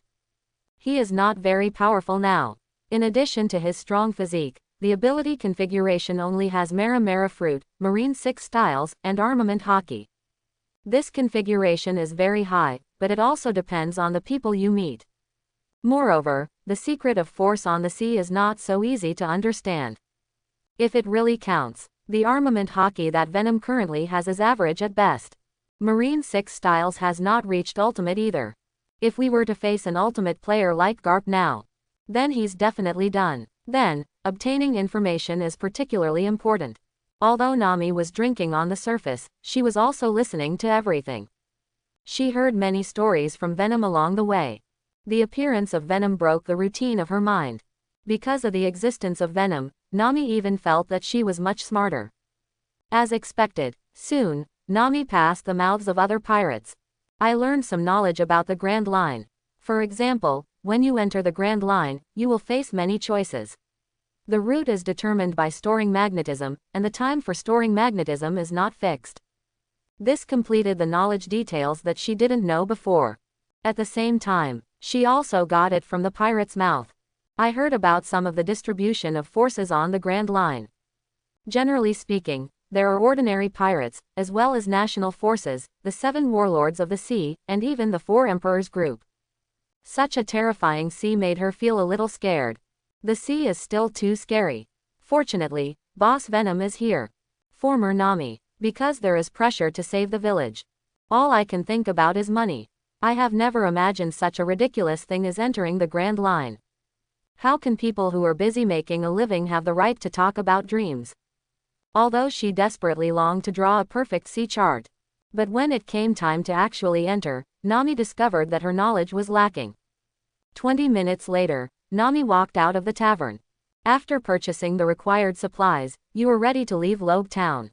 Speaker 1: He is not very powerful now. In addition to his strong physique, the ability configuration only has Mara Fruit, Marine 6 Styles, and Armament Hockey. This configuration is very high, but it also depends on the people you meet. Moreover, the secret of force on the sea is not so easy to understand. If it really counts, the Armament Hockey that Venom currently has is average at best. Marine 6 Styles has not reached Ultimate either. If we were to face an Ultimate player like Garp now, then he's definitely done. Then, obtaining information is particularly important. Although Nami was drinking on the surface, she was also listening to everything. She heard many stories from Venom along the way. The appearance of Venom broke the routine of her mind. Because of the existence of Venom, Nami even felt that she was much smarter. As expected, soon, Nami passed the mouths of other pirates. I learned some knowledge about the Grand Line. For example, when you enter the Grand Line, you will face many choices. The route is determined by storing magnetism, and the time for storing magnetism is not fixed. This completed the knowledge details that she didn't know before. At the same time, she also got it from the pirate's mouth. I heard about some of the distribution of forces on the Grand Line. Generally speaking, there are ordinary pirates, as well as national forces, the 7 warlords of the sea, and even the 4 emperors group. Such a terrifying sea made her feel a little scared. The sea is still too scary. Fortunately, Boss Venom is here. Former Nami. Because there is pressure to save the village. All I can think about is money. I have never imagined such a ridiculous thing as entering the Grand Line. How can people who are busy making a living have the right to talk about dreams? Although she desperately longed to draw a perfect sea chart. But when it came time to actually enter, Nami discovered that her knowledge was lacking. 20 minutes later, Nami walked out of the tavern. After purchasing the required supplies, you were ready to leave Logue Town.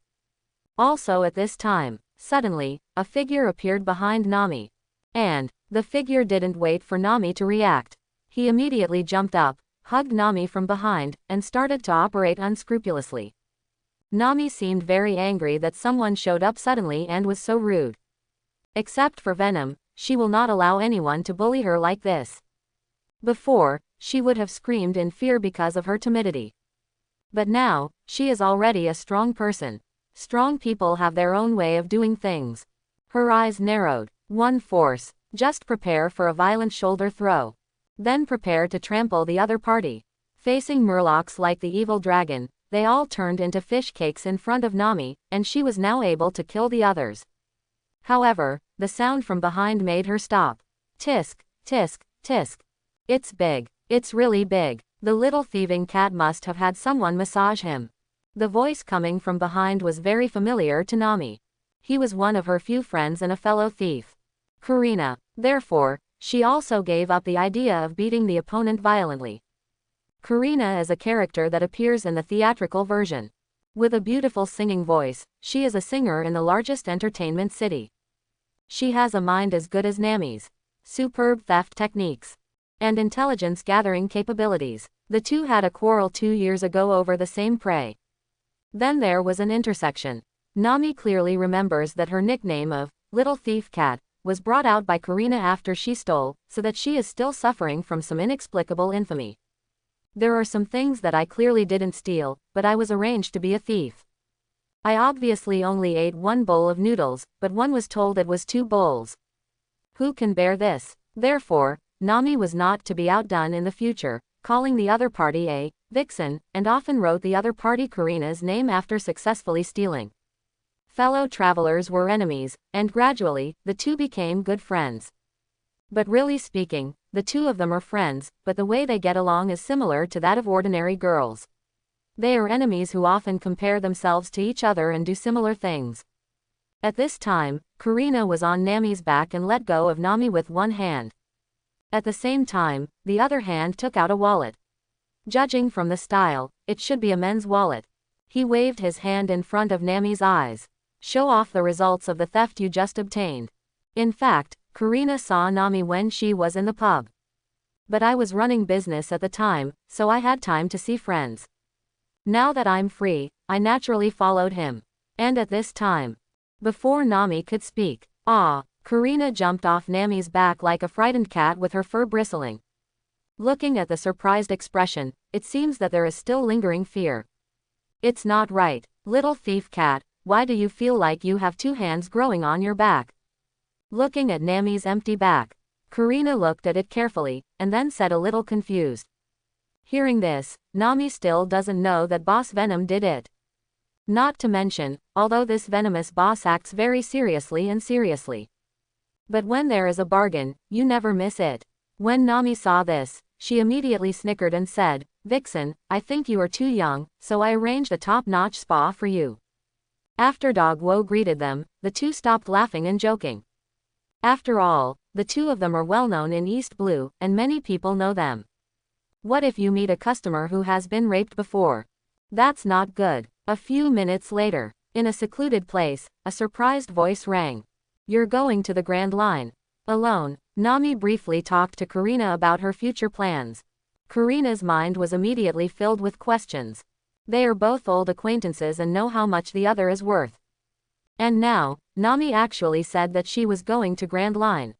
Speaker 1: Also at this time, suddenly, a figure appeared behind Nami. And, the figure didn't wait for Nami to react. He immediately jumped up, hugged Nami from behind, and started to operate unscrupulously. Nami seemed very angry that someone showed up suddenly and was so rude. Except for Venom, she will not allow anyone to bully her like this. Before, she would have screamed in fear because of her timidity. But now, she is already a strong person. Strong people have their own way of doing things. Her eyes narrowed. One force. Just prepare for a violent shoulder throw. Then prepare to trample the other party. Facing murlocs like the evil dragon, they all turned into fish cakes in front of Nami, and she was now able to kill the others. However, the sound from behind made her stop. Tisk, tisk, tisk. It's big. It's really big. The little thieving cat must have had someone massage him. The voice coming from behind was very familiar to Nami. He was one of her few friends and a fellow thief. Karina. Therefore, she also gave up the idea of beating the opponent violently. Karina is a character that appears in the theatrical version. With a beautiful singing voice, she is a singer in the largest entertainment city. She has a mind as good as Nami's. Superb theft techniques. And intelligence gathering capabilities. The two had a quarrel 2 years ago over the same prey. Then there was an intersection. Nami clearly remembers that her nickname of Little Thief Cat was brought out by Karina after she stole, so that she is still suffering from some inexplicable infamy. There are some things that I clearly didn't steal, but I was arranged to be a thief. I obviously only ate 1 bowl of noodles, but one was told it was 2 bowls. Who can bear this? Therefore, Nami was not to be outdone in the future, calling the other party a vixen, and often wrote the other party Karina's name after successfully stealing. Fellow travelers were enemies, and gradually, the two became good friends. But really speaking, the two of them are friends, but the way they get along is similar to that of ordinary girls. They are enemies who often compare themselves to each other and do similar things. At this time, Karina was on Nami's back and let go of Nami with one hand. At the same time, the other hand took out a wallet. Judging from the style, it should be a men's wallet. He waved his hand in front of Nami's eyes. Show off the results of the theft you just obtained. In fact, Karina saw Nami when she was in the pub. But I was running business at the time, so I had time to see friends. Now that I'm free, I naturally followed him. And at this time, before Nami could speak, Karina jumped off Nami's back like a frightened cat with her fur bristling. Looking at the surprised expression, it seems that there is still lingering fear. It's not right. Little thief cat, why do you feel like you have 2 hands growing on your back? Looking at Nami's empty back, Karina looked at it carefully, and then said a little confused. Hearing this, Nami still doesn't know that Boss Venom did it. Not to mention, although this venomous boss acts very seriously. But when there is a bargain, you never miss it. When Nami saw this, she immediately snickered and said, Vixen, I think you are too young, so I arranged a top-notch spa for you. After Dog Wo greeted them, the two stopped laughing and joking. After all, the two of them are well known in East Blue, and many people know them. What if you meet a customer who has been raped before? That's not good. A few minutes later, in a secluded place, a surprised voice rang. You're going to the Grand Line. Alone, Nami briefly talked to Karina about her future plans. Karina's mind was immediately filled with questions. They are both old acquaintances and know how much the other is worth. And now, Nami actually said that she was going to Grand Line.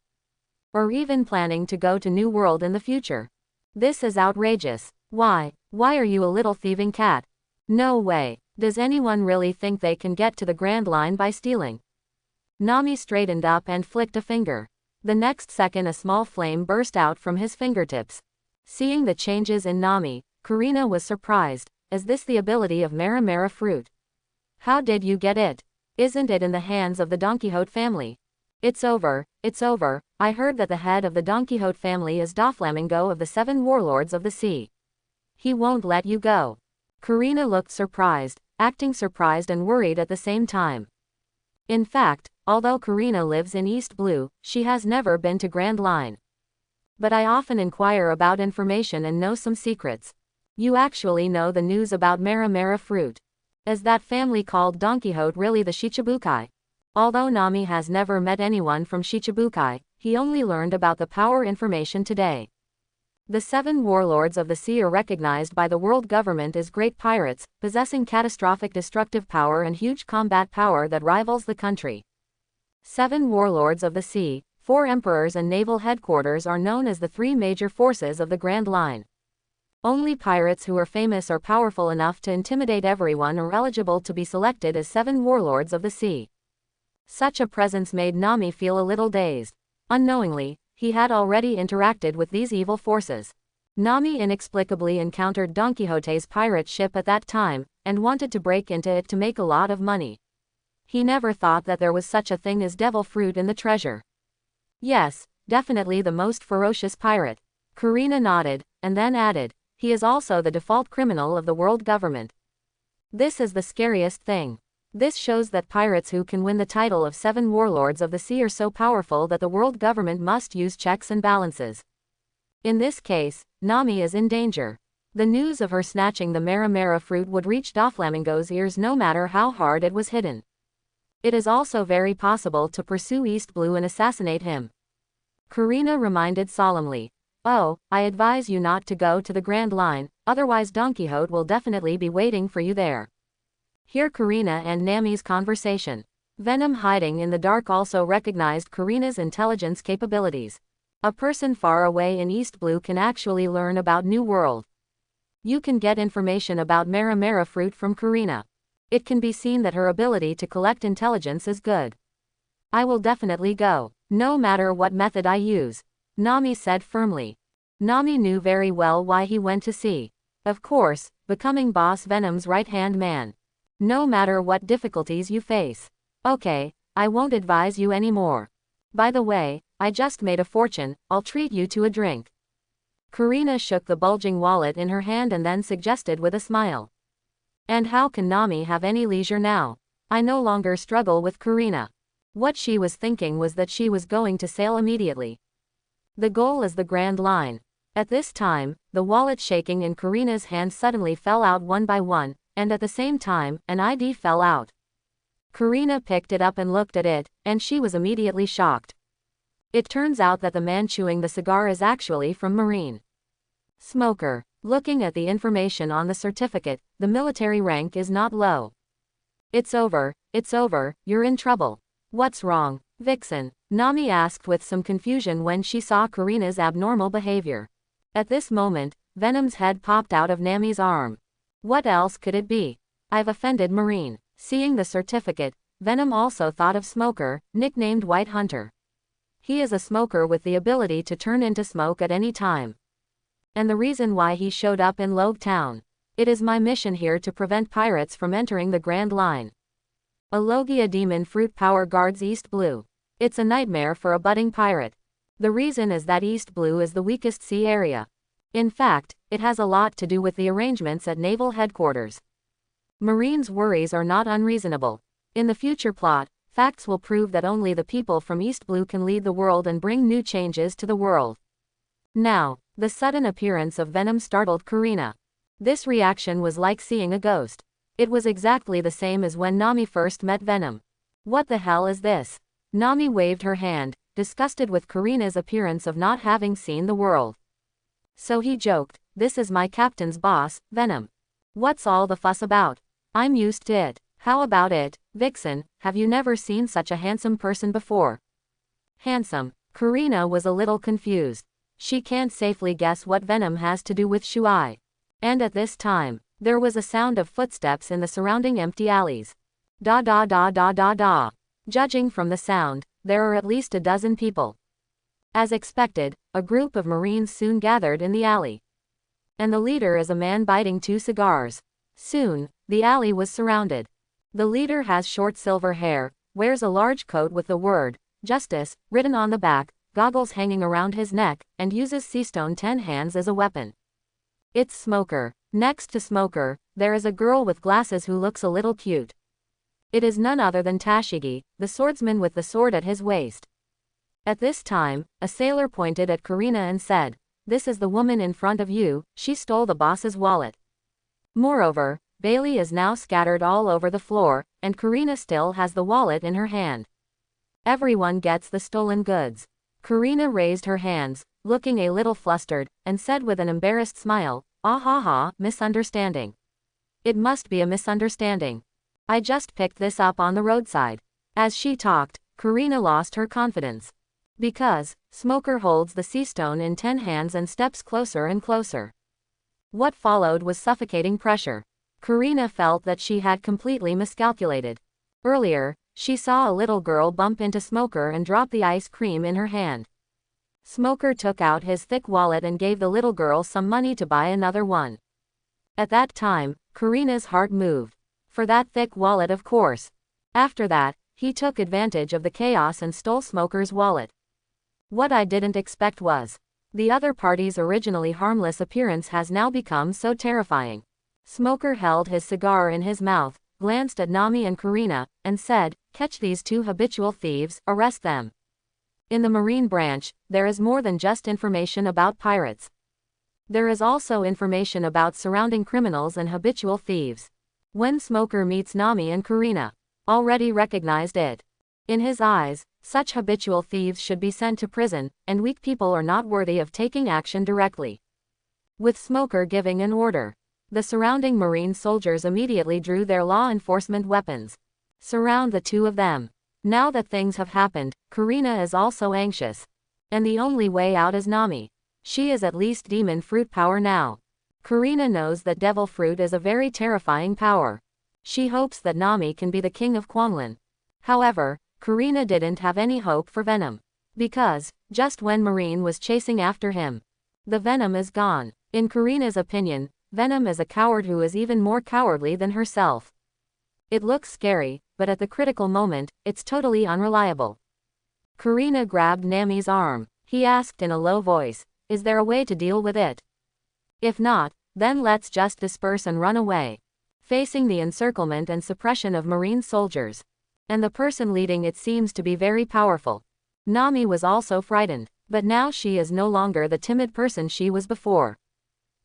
Speaker 1: Or even planning to go to New World in the future. This is outrageous. Why are you a little thieving cat? No way. Does anyone really think they can get to the Grand Line by stealing? Nami straightened up and flicked a finger. The next second a small flame burst out from his fingertips. Seeing the changes in Nami, Karina was surprised. Is this the ability of Mara fruit? How did you get it? Isn't it in the hands of the Don Quixote family? It's over. I heard that the head of the Don Quixote family is Doflamingo of the 7 warlords of the sea. He won't let you go. Karina looked surprised, acting surprised and worried at the same time. In fact, although Karina lives in East Blue, she has never been to Grand Line. But I often inquire about information and know some secrets. You actually know the news about Mara fruit. Is that family called Don Quixote really the Shichibukai? Although Nami has never met anyone from Shichibukai, he only learned about the power information today. The 7 warlords of the sea are recognized by the world government as great pirates, possessing catastrophic destructive power and huge combat power that rivals the country. 7 warlords of the sea, 4 emperors and naval headquarters are known as the 3 major forces of the Grand Line. Only pirates who are famous or powerful enough to intimidate everyone are eligible to be selected as 7 warlords of the sea. Such a presence made Nami feel a little dazed. Unknowingly, he had already interacted with these evil forces. Nami inexplicably encountered Don Quixote's pirate ship at that time, and wanted to break into it to make a lot of money. He never thought that there was such a thing as devil fruit in the treasure. Yes, definitely the most ferocious pirate. Karina nodded, and then added, he is also the default criminal of the world government. This is the scariest thing. This shows that pirates who can win the title of 7 warlords of the sea are so powerful that the world government must use checks and balances. In this case, Nami is in danger. The news of her snatching the Mara fruit would reach Doflamingo's ears no matter how hard it was hidden. It is also very possible to pursue East Blue and assassinate him. Karina reminded solemnly. Oh, I advise you not to go to the Grand Line, otherwise Don Quixote will definitely be waiting for you there. Hear Karina and Nami's conversation. Venom hiding in the dark also recognized Karina's intelligence capabilities. A person far away in East Blue can actually learn about New World. You can get information about Mara fruit from Karina. It can be seen that her ability to collect intelligence is good. I will definitely go, no matter what method I use, Nami said firmly. Nami knew very well why he went to sea. Of course, becoming Boss Venom's right-hand man. No matter what difficulties you face. Okay, I won't advise you anymore. By the way, I just made a fortune, I'll treat you to a drink. Karina shook the bulging wallet in her hand and then suggested with a smile. And how can Nami have any leisure now? I no longer struggle with Karina. What she was thinking was that she was going to sail immediately. The goal is the Grand Line. At this time, the wallet shaking in Karina's hand suddenly fell out one by one, and at the same time, an ID fell out. Karina picked it up and looked at it, and she was immediately shocked. It turns out that the man chewing the cigar is actually from Marine. Smoker. Looking at the information on the certificate, the military rank is not low. It's over, you're in trouble. What's wrong, Vixen? Nami asked with some confusion when she saw Karina's abnormal behavior. At this moment, Venom's head popped out of Nami's arm. What else could it be? I've offended Marine. Seeing the certificate, Venom also thought of Smoker, nicknamed White Hunter. He is a smoker with the ability to turn into smoke at any time. And the reason why he showed up in Logue Town. It is my mission here to prevent pirates from entering the Grand Line. A Logia demon fruit power guards East Blue. It's a nightmare for a budding pirate. The reason is that East Blue is the weakest sea area. In fact, it has a lot to do with the arrangements at naval headquarters. Marine's worries are not unreasonable. In the future plot, facts will prove that only the people from East Blue can lead the world and bring new changes to the world. Now, the sudden appearance of Venom startled Karina. This reaction was like seeing a ghost. It was exactly the same as when Nami first met Venom. What the hell is this? Nami waved her hand, disgusted with Karina's appearance of not having seen the world. So he joked, this is my captain's boss, Venom. What's all the fuss about? I'm used to it. How about it, Vixen? Have you never seen such a handsome person before? Handsome. Karina was a little confused. She can't safely guess what Venom has to do with Shuai. And at this time, there was a sound of footsteps in the surrounding empty alleys. Da da da da da da. Judging from the sound, there are at least a dozen people. As expected, a group of Marines soon gathered in the alley. And the leader is a man biting 2 cigars. Soon, the alley was surrounded. The leader has short silver hair, wears a large coat with the word, Justice, written on the back, goggles hanging around his neck, and uses Seastone 10 hands as a weapon. It's Smoker. Next to Smoker, there is a girl with glasses who looks a little cute. It is none other than Tashigi, the swordsman with the sword at his waist. At this time, a sailor pointed at Karina and said, this is the woman in front of you, she stole the boss's wallet. Moreover, Bailey is now scattered all over the floor, and Karina still has the wallet in her hand. Everyone gets the stolen goods. Karina raised her hands, looking a little flustered, and said with an embarrassed smile, "Ah ha ha, misunderstanding. It must be a misunderstanding. I just picked this up on the roadside." As she talked, Karina lost her confidence. Because, Smoker holds the sea stone in 10 hands and steps closer and closer. What followed was suffocating pressure. Karina felt that she had completely miscalculated. Earlier, she saw a little girl bump into Smoker and drop the ice cream in her hand. Smoker took out his thick wallet and gave the little girl some money to buy another one. At that time, Karina's heart moved. For that thick wallet, of course. After that, he took advantage of the chaos and stole Smoker's wallet. What I didn't expect was, the other party's originally harmless appearance has now become so terrifying. Smoker held his cigar in his mouth, glanced at Nami and Karina, and said, "Catch these 2 habitual thieves, arrest them." In the Marine branch, there is more than just information about pirates. There is also information about surrounding criminals and habitual thieves. When Smoker meets Nami and Karina, already recognized it. In his eyes, such habitual thieves should be sent to prison, and weak people are not worthy of taking action directly. With Smoker giving an order, the surrounding Marine soldiers immediately drew their law enforcement weapons. Surround the 2 of them. Now that things have happened, Karina is also anxious. And the only way out is Nami. She is at least demon fruit power now. Karina knows that devil fruit is a very terrifying power. She hopes that Nami can be the king of Quanglan. However, Karina didn't have any hope for Venom. Because, just when Marine was chasing after him, the Venom is gone. In Karina's opinion, Venom is a coward who is even more cowardly than herself. It looks scary, but at the critical moment, it's totally unreliable. Karina grabbed Nami's arm. He asked in a low voice, "Is there a way to deal with it? If not, then let's just disperse and run away." Facing the encirclement and suppression of Marine soldiers, and the person leading it seems to be very powerful, Nami was also frightened, but now she is no longer the timid person she was before.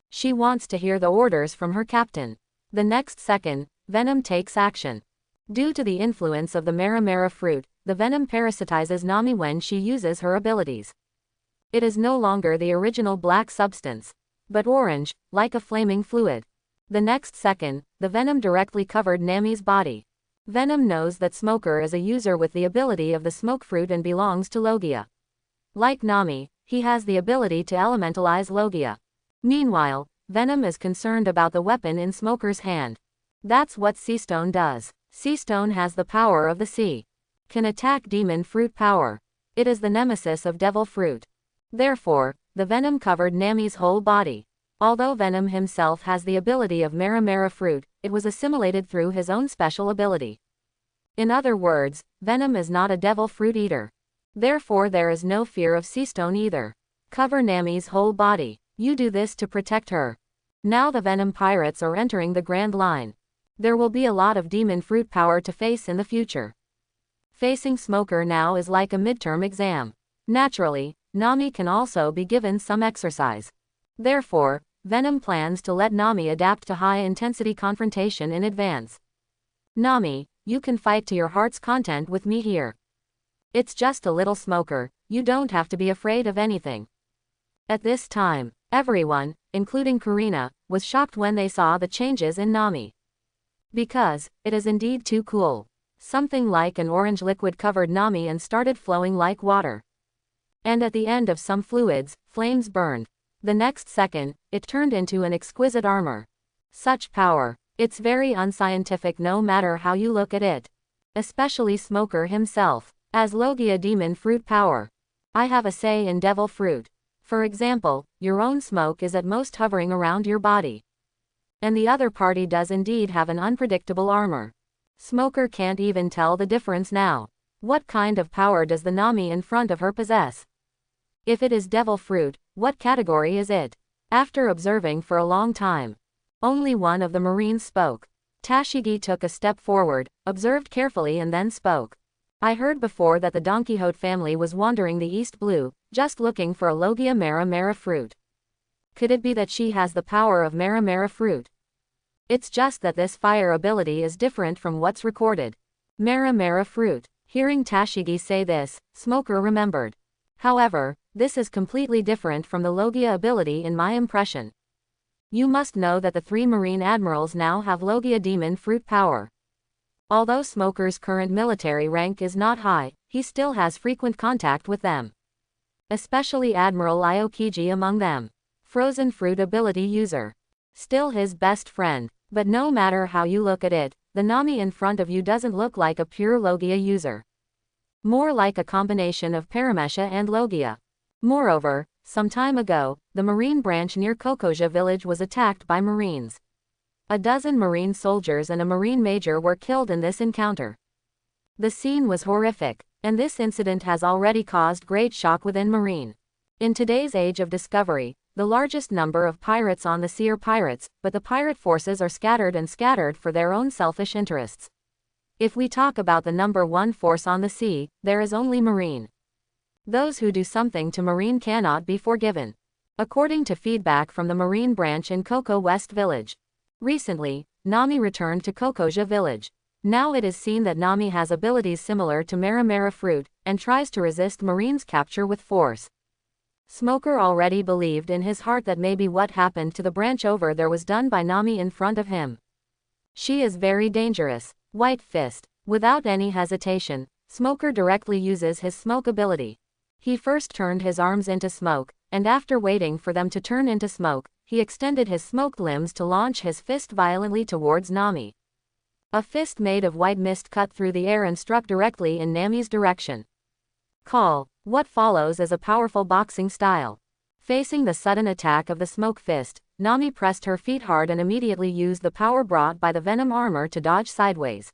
Speaker 1: She wants to hear the orders from her captain. The next second, Venom takes action. Due to the influence of the Mara fruit, the Venom parasitizes Nami when she uses her abilities. It is no longer the original black substance, but orange, like a flaming fluid. The next second, the Venom directly covered Nami's body. Venom knows that Smoker is a user with the ability of the smoke fruit and belongs to Logia. Like Nami, he has the ability to elementalize Logia. Meanwhile, Venom is concerned about the weapon in Smoker's hand. That's what Seastone does. Seastone has the power of the sea. Can attack demon fruit power. It is the nemesis of devil fruit. Therefore, the Venom covered Nami's whole body. Although Venom himself has the ability of Mara fruit, it was assimilated through his own special ability. In other words, Venom is not a devil fruit eater. Therefore there is no fear of Seastone either. Cover Nami's whole body. You do this to protect her. Now the Venom pirates are entering the Grand Line. There will be a lot of demon fruit power to face in the future. Facing Smoker now is like a midterm exam. Naturally, Nami can also be given some exercise. Therefore, Venom plans to let Nami adapt to high-intensity confrontation in advance. "Nami, you can fight to your heart's content with me here. It's just a little Smoker, you don't have to be afraid of anything." At this time, everyone, including Karina, was shocked when they saw the changes in Nami. Because, it is indeed too cool. Something like an orange liquid covered Nami and started flowing like water. And at the end of some fluids, flames burned. The next second, it turned into an exquisite armor. Such power. It's very unscientific no matter how you look at it. Especially Smoker himself. As Logia demon fruit power. I have a say in devil fruit. For example, your own smoke is at most hovering around your body. And the other party does indeed have an unpredictable armor. Smoker can't even tell the difference now. What kind of power does the Nami in front of her possess? If it is devil fruit, what category is it? After observing for a long time, only one of the Marines spoke. Tashigi took a step forward, observed carefully and then spoke. I heard before that the Don Quixote family was wandering the East Blue, just looking for a Logia Mara fruit. Could it be that she has the power of Mara fruit? It's just that this fire ability is different from what's recorded. Mara fruit. Hearing Tashigi say this, Smoker remembered. However, this is completely different from the Logia ability in my impression. You must know that the 3 Marine Admirals now have Logia Demon Fruit power. Although Smoker's current military rank is not high, he still has frequent contact with them. Especially Admiral Aokiji among them. Frozen Fruit ability user. Still his best friend. But no matter how you look at it, the Nami in front of you doesn't look like a pure Logia user. More like a combination of Paramesha and Logia. Moreover, some time ago, the Marine branch near Kokoja village was attacked by Marines. A dozen Marine soldiers and a Marine major were killed in this encounter. The scene was horrific, and this incident has already caused great shock within Marine. In today's age of discovery, the largest number of pirates on the sea are pirates, but the pirate forces are scattered for their own selfish interests. If we talk about the number 1 force on the sea, there is only Marine. Those who do something to Marine cannot be forgiven. According to feedback from the Marine branch in Koko West Village. Recently, Nami returned to Kokoja village. Now it is seen that Nami has abilities similar to Maramara Fruit, and tries to resist Marine's capture with force. Smoker already believed in his heart that maybe what happened to the branch over there was done by Nami in front of him. She is very dangerous. White Fist. Without any hesitation, Smoker directly uses his smoke ability. He first turned his arms into smoke, and after waiting for them to turn into smoke, he extended his smoked limbs to launch his fist violently towards Nami. A fist made of white mist cut through the air and struck directly in Nami's direction. Call. What follows is a powerful boxing style. Facing the sudden attack of the smoke fist, Nami pressed her feet hard and immediately used the power brought by the Venom armor to dodge sideways.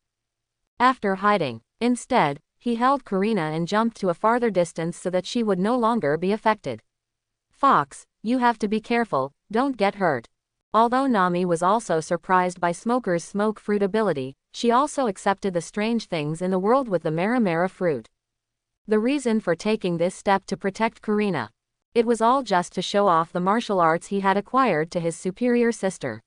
Speaker 1: After hiding, instead, he held Karina and jumped to a farther distance so that she would no longer be affected. Fox, you have to be careful, don't get hurt. Although Nami was also surprised by Smoker's smoke fruit ability, she also accepted the strange things in the world with the Maramara fruit. The reason for taking this step to protect Karina. It was all just to show off the martial arts he had acquired to his superior sister.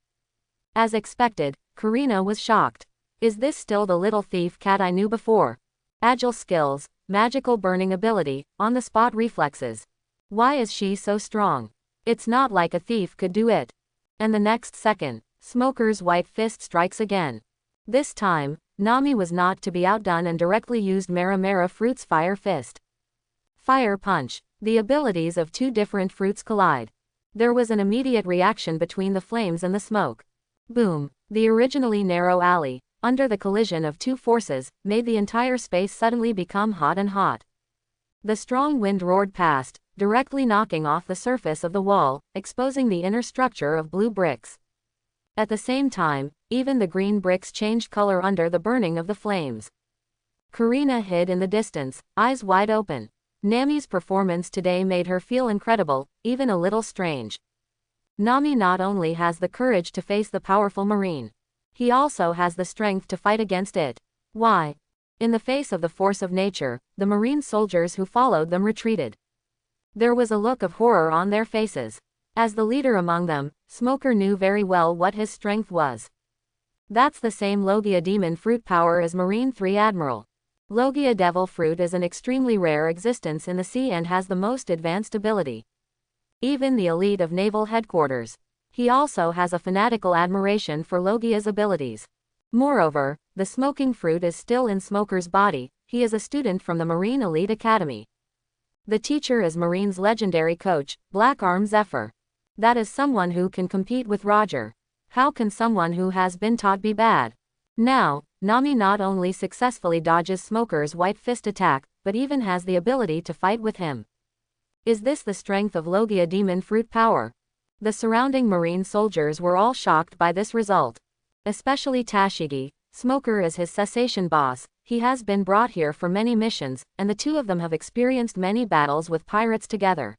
Speaker 1: As expected, Karina was shocked. Is this still the little thief cat I knew before? Agile skills, magical burning ability, on-the-spot reflexes. Why is she so strong? It's not like a thief could do it. And the next second, Smoker's white fist strikes again. This time, Nami was not to be outdone and directly used Maramara Fruit's Fire Fist. Fire Punch. The abilities of 2 different fruits collide. There was an immediate reaction between the flames and the smoke. Boom. The originally narrow alley, under the collision of 2 forces, made the entire space suddenly become hot and hot. The strong wind roared past, directly knocking off the surface of the wall, exposing the inner structure of blue bricks. At the same time, even the green bricks changed color under the burning of the flames. Karina hid in the distance, eyes wide open. Nami's performance today made her feel incredible, even a little strange. Nami not only has the courage to face the powerful Marine, he also has the strength to fight against it. Why? In the face of the force of nature, the Marine soldiers who followed them retreated. There was a look of horror on their faces. As the leader among them, Smoker knew very well what his strength was. That's the same Logia Demon Fruit power as Marine 3 Admiral. Logia Devil Fruit is an extremely rare existence in the sea and has the most advanced ability. Even the elite of naval headquarters. He also has a fanatical admiration for Logia's abilities. Moreover, the smoking fruit is still in Smoker's body. He is a student from the Marine Elite Academy. The teacher is Marine's legendary coach, Black Arm Zephyr. That is someone who can compete with Roger. How can someone who has been taught be bad? Now, Nami not only successfully dodges Smoker's white fist attack, but even has the ability to fight with him. Is this the strength of Logia Demon Fruit power? The surrounding Marine soldiers were all shocked by this result. Especially Tashigi. Smoker is his cessation boss. He has been brought here for many missions, and the 2 of them have experienced many battles with pirates together.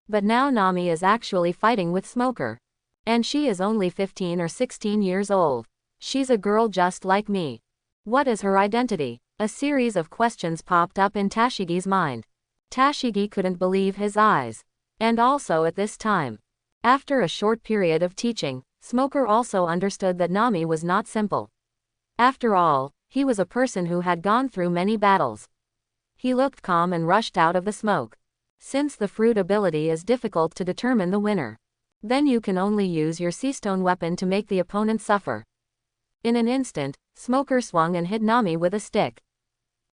Speaker 1: But now Nami is actually fighting with Smoker. And she is only 15 or 16 years old. She's a girl just like me. What is her identity? A series of questions popped up in Tashigi's mind. Tashigi couldn't believe his eyes. And also at this time. After a short period of teaching, Smoker also understood that Nami was not simple. After all, he was a person who had gone through many battles. He looked calm and rushed out of the smoke. Since the fruit ability is difficult to determine the winner, then you can only use your sea stone weapon to make the opponent suffer. In an instant, Smoker swung and hit Nami with a stick.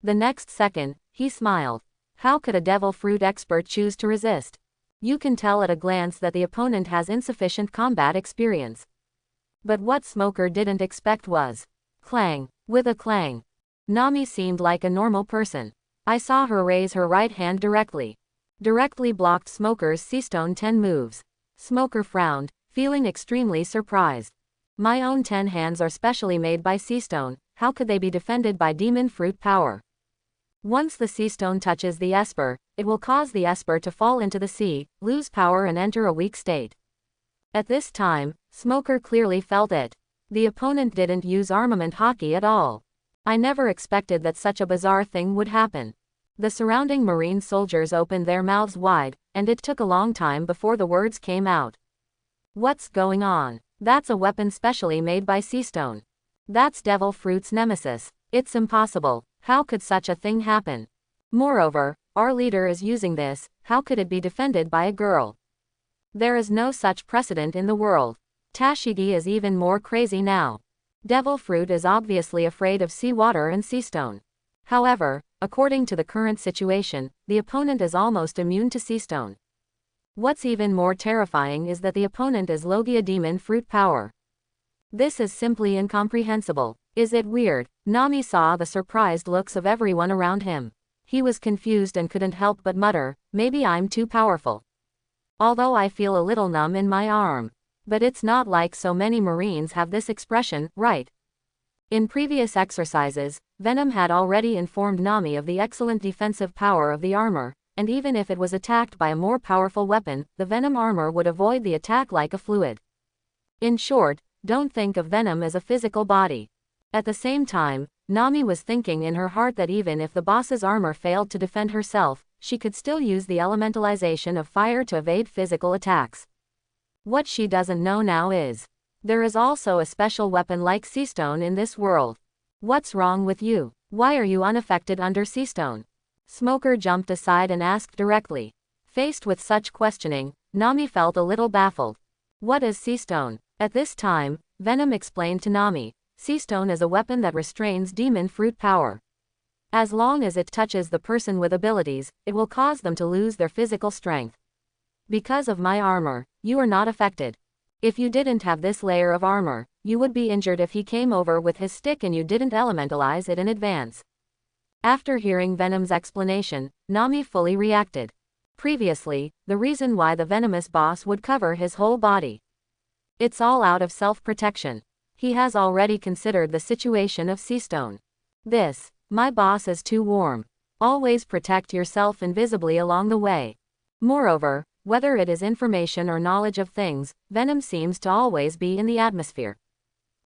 Speaker 1: The next second, he smiled. How could a devil fruit expert choose to resist? You can tell at a glance that the opponent has insufficient combat experience. But what Smoker didn't expect was clang. With a clang, Nami seemed like a normal person. I saw her raise her right hand directly blocked Smoker's sea stone 10 moves. Smoker frowned, feeling extremely surprised. My own 10 hands are specially made by sea stone, how could they be defended by demon fruit power? Once the sea stone touches the Esper, it will cause the Esper to fall into the sea, lose power and enter a weak state. At this time, Smoker clearly felt it. The opponent didn't use armament hockey at all. I never expected that such a bizarre thing would happen. The surrounding Marine soldiers opened their mouths wide, and it took a long time before the words came out. What's going on? That's a weapon specially made by sea stone. That's devil fruit's nemesis. It's impossible. How could such a thing happen? Moreover, our leader is using this, how could it be defended by a girl? There is no such precedent in the world. Tashigi is even more crazy now. Devil fruit is obviously afraid of seawater and sea stone. However, according to the current situation, the opponent is almost immune to sea stone. What's even more terrifying is that the opponent is Logia demon fruit power. This is simply incomprehensible. Is it weird? Nami saw the surprised looks of everyone around him. He was confused and couldn't help but mutter, maybe I'm too powerful. Although I feel a little numb in my arm. But it's not like so many Marines have this expression, right? In previous exercises, Venom had already informed Nami of the excellent defensive power of the armor, and even if it was attacked by a more powerful weapon, the Venom armor would avoid the attack like a fluid. In short, don't think of Venom as a physical body. At the same time, Nami was thinking in her heart that even if the boss's armor failed to defend herself, she could still use the elementalization of fire to evade physical attacks. What she doesn't know now is, there is also a special weapon like sea stone in this world. What's wrong with you? Why are you unaffected under sea stone? Smoker jumped aside and asked directly. Faced with such questioning, Nami felt a little baffled. What is sea stone? At this time, Venom explained to Nami, sea stone is a weapon that restrains demon fruit power. As long as it touches the person with abilities, it will cause them to lose their physical strength. Because of my armor, you are not affected. If you didn't have this layer of armor, you would be injured if he came over with his stick and you didn't elementalize it in advance. After hearing Venom's explanation, Nami fully reacted. Previously, the reason why the venomous boss would cover his whole body. It's all out of self-protection. He has already considered the situation of sea stone. My boss is too warm. Always protect yourself invisibly along the way. Moreover, whether it is information or knowledge of things, Venom seems to always be in the atmosphere.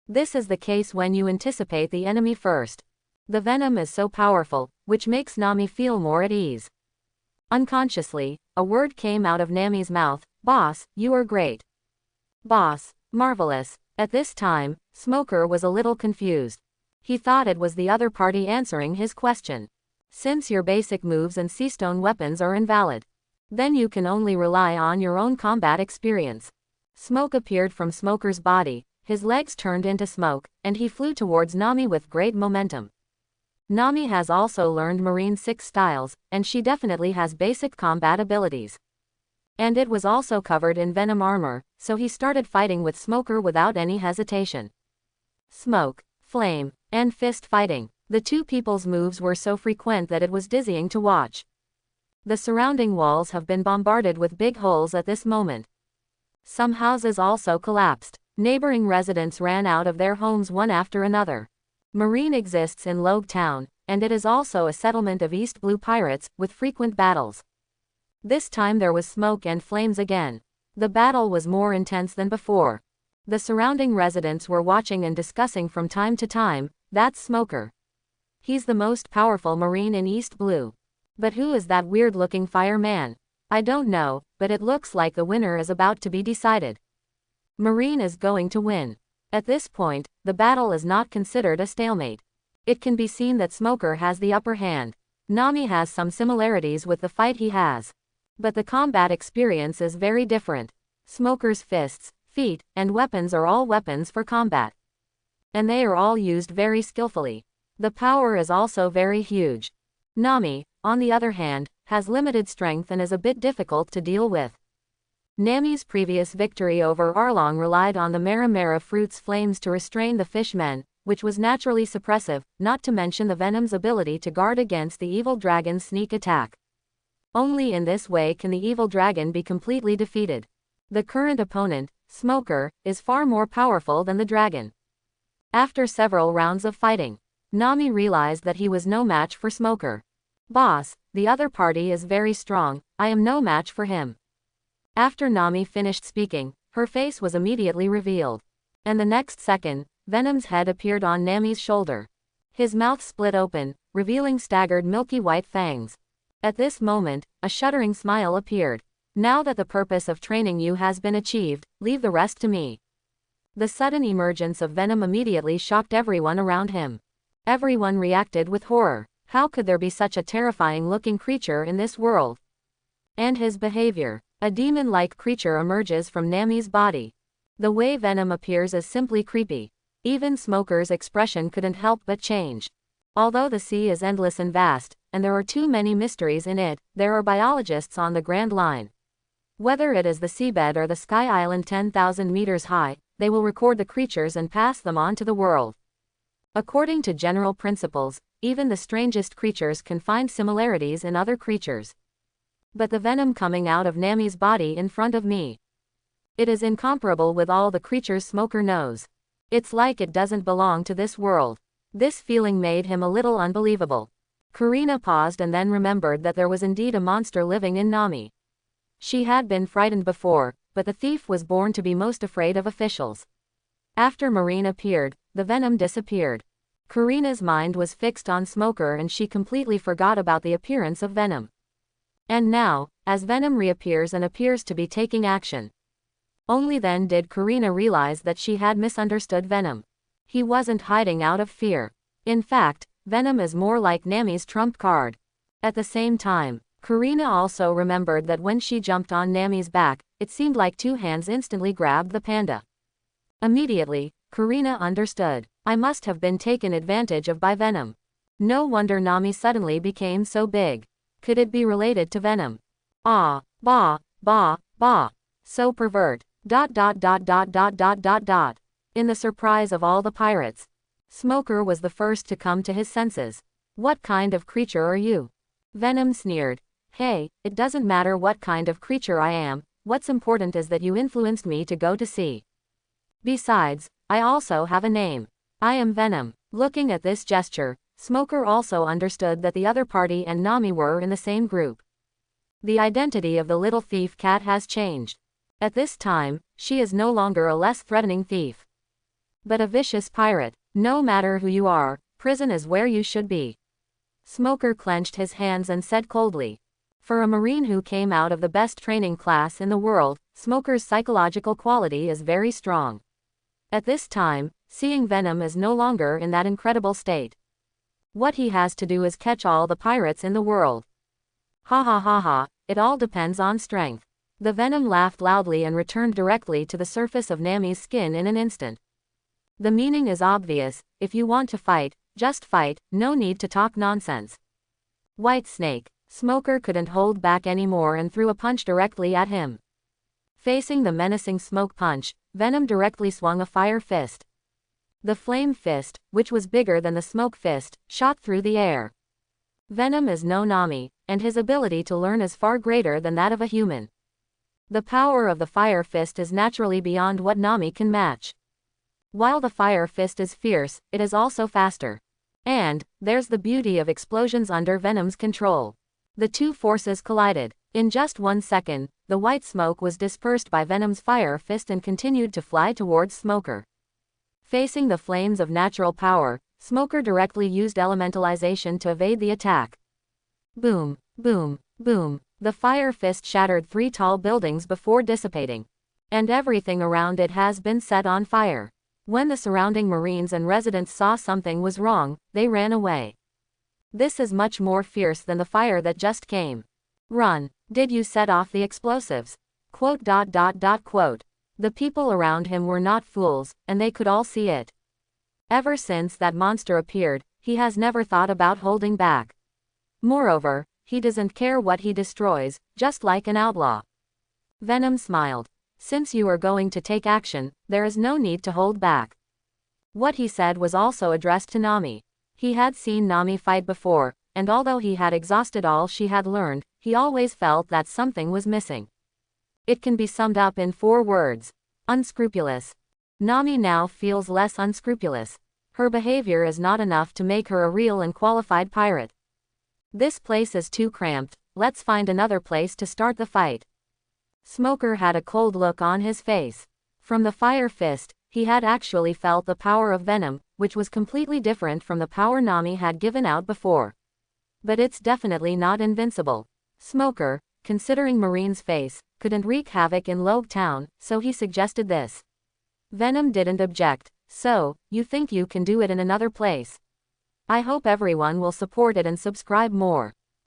Speaker 1: This is the case when you anticipate the enemy first. The Venom is so powerful, which makes Nami feel more at ease. Unconsciously, a word came out of Nami's mouth, "Boss, you are great." Boss, marvelous. At this time, Smoker was a little confused. He thought it was the other party answering his question. Since your basic moves and sea stone weapons are invalid, then you can only rely on your own combat experience. Smoke appeared from Smoker's body, his legs turned into smoke, and he flew towards Nami with great momentum. Nami has also learned Marine 6 styles, and she definitely has basic combat abilities. And it was also covered in Venom armor, so he started fighting with Smoker without any hesitation. Smoke, flame, and fist fighting. The two people's moves were so frequent that it was dizzying to watch. The surrounding walls have been bombarded with big holes at this moment. Some houses also collapsed. Neighboring residents ran out of their homes one after another. Marine exists in Logue Town, and it is also a settlement of East Blue pirates, with frequent battles. This time there was smoke and flames again. The battle was more intense than before. The surrounding residents were watching and discussing from time to time, that's Smoker. He's the most powerful Marine in East Blue. But who is that weird-looking fireman? I don't know, but it looks like the winner is about to be decided. Marine is going to win. At this point, the battle is not considered a stalemate. It can be seen that Smoker has the upper hand. Nami has some similarities with the fight he has. But the combat experience is very different. Smoker's fists, feet, and weapons are all weapons for combat. And they are all used very skillfully. The power is also very huge. Nami, on the other hand, has limited strength and is a bit difficult to deal with. Nami's previous victory over Arlong relied on the Mara fruit's flames to restrain the fishmen, which was naturally suppressive, not to mention the Venom's ability to guard against the evil dragon's sneak attack. Only in this way can the evil dragon be completely defeated. The current opponent, Smoker, is far more powerful than the dragon. After several rounds of fighting, Nami realized that he was no match for Smoker. "Boss, the other party is very strong, I am no match for him." After Nami finished speaking, her face was immediately revealed. And the next second, Venom's head appeared on Nami's shoulder. His mouth split open, revealing staggered milky white fangs. At this moment, a shuddering smile appeared. "Now that the purpose of training you has been achieved, leave the rest to me." The sudden emergence of Venom immediately shocked everyone around him. Everyone reacted with horror. How could there be such a terrifying-looking creature in this world? And his behavior. A demon-like creature emerges from Nami's body. The way Venom appears is simply creepy. Even Smoker's expression couldn't help but change. Although the sea is endless and vast, and there are too many mysteries in it, there are biologists on the Grand Line. Whether it is the seabed or the sky island 10,000 meters high, they will record the creatures and pass them on to the world. According to general principles, even the strangest creatures can find similarities in other creatures. But the venom coming out of Nami's body in front of me, it is incomparable with all the creatures Smoker knows. It's like it doesn't belong to this world. This feeling made him a little unbelievable. Karina paused and then remembered that there was indeed a monster living in Nami. She had been frightened before, but the thief was born to be most afraid of officials. After Marine appeared, the venom disappeared. Karina's mind was fixed on Smoker and she completely forgot about the appearance of Venom. And now, as Venom reappears and appears to be taking action, only then did Karina realize that she had misunderstood Venom. He wasn't hiding out of fear. In fact, Venom is more like Nami's trump card. At the same time, Karina also remembered that when she jumped on Nami's back, it seemed like two hands instantly grabbed the panda. Immediately, Karina understood. I must have been taken advantage of by Venom. No wonder Nami suddenly became so big. Could it be related to Venom? Ah, bah, bah, bah. So pervert. ... In the surprise of all the pirates, Smoker was the first to come to his senses. "What kind of creature are you?" Venom sneered. "Hey, it doesn't matter what kind of creature I am, what's important is that you influenced me to go to sea. Besides, I also have a name. I am Venom." Looking at this gesture, Smoker also understood that the other party and Nami were in the same group. The identity of the little thief cat has changed. At this time, she is no longer a less threatening thief, but a vicious pirate. "No matter who you are, prison is where you should be." Smoker clenched his hands and said coldly. For a Marine who came out of the best training class in the world, Smoker's psychological quality is very strong. At this time, seeing Venom is no longer in that incredible state. What he has to do is catch all the pirates in the world. Ha ha ha ha, it all depends on strength. The Venom laughed loudly and returned directly to the surface of Nami's skin in an instant. The meaning is obvious: if you want to fight, just fight, no need to talk nonsense. White Snake. Smoker couldn't hold back anymore and threw a punch directly at him. Facing the menacing smoke punch, Venom directly swung a fire fist. The flame fist, which was bigger than the smoke fist, shot through the air. Venom is no Nami, and his ability to learn is far greater than that of a human. The power of the fire fist is naturally beyond what Nami can match. While the fire fist is fierce, it is also faster. And there's the beauty of explosions under Venom's control. The two forces collided. In just 1 second, the white smoke was dispersed by Venom's fire fist and continued to fly towards Smoker. Facing the flames of natural power, Smoker directly used elementalization to evade the attack. Boom, boom, boom. The fire fist shattered 3 tall buildings before dissipating. And everything around it has been set on fire. When the surrounding Marines and residents saw something was wrong, they ran away. This is much more fierce than the fire that just came. Run. Did you set off the explosives? Quote. The people around him were not fools, and they could all see it. Ever since that monster appeared, he has never thought about holding back. Moreover, he doesn't care what he destroys, just like an outlaw. Venom smiled. Since you are going to take action, there is no need to hold back. What he said was also addressed to Nami. He had seen Nami fight before, and although he had exhausted all she had learned, he always felt that something was missing. It can be summed up in 4 words. Unscrupulous. Nami now feels less unscrupulous. Her behavior is not enough to make her a real and qualified pirate. This place is too cramped, let's find another place to start the fight. Smoker had a cold look on his face. From the fire fist, he had actually felt the power of Venom, which was completely different from the power Nami had given out before. But it's definitely not invincible. Smoker, considering Marine's face, couldn't wreak havoc in Logue Town, so he suggested this. Venom didn't object. So, you think you can do it in another place? I hope everyone will support it and subscribe more.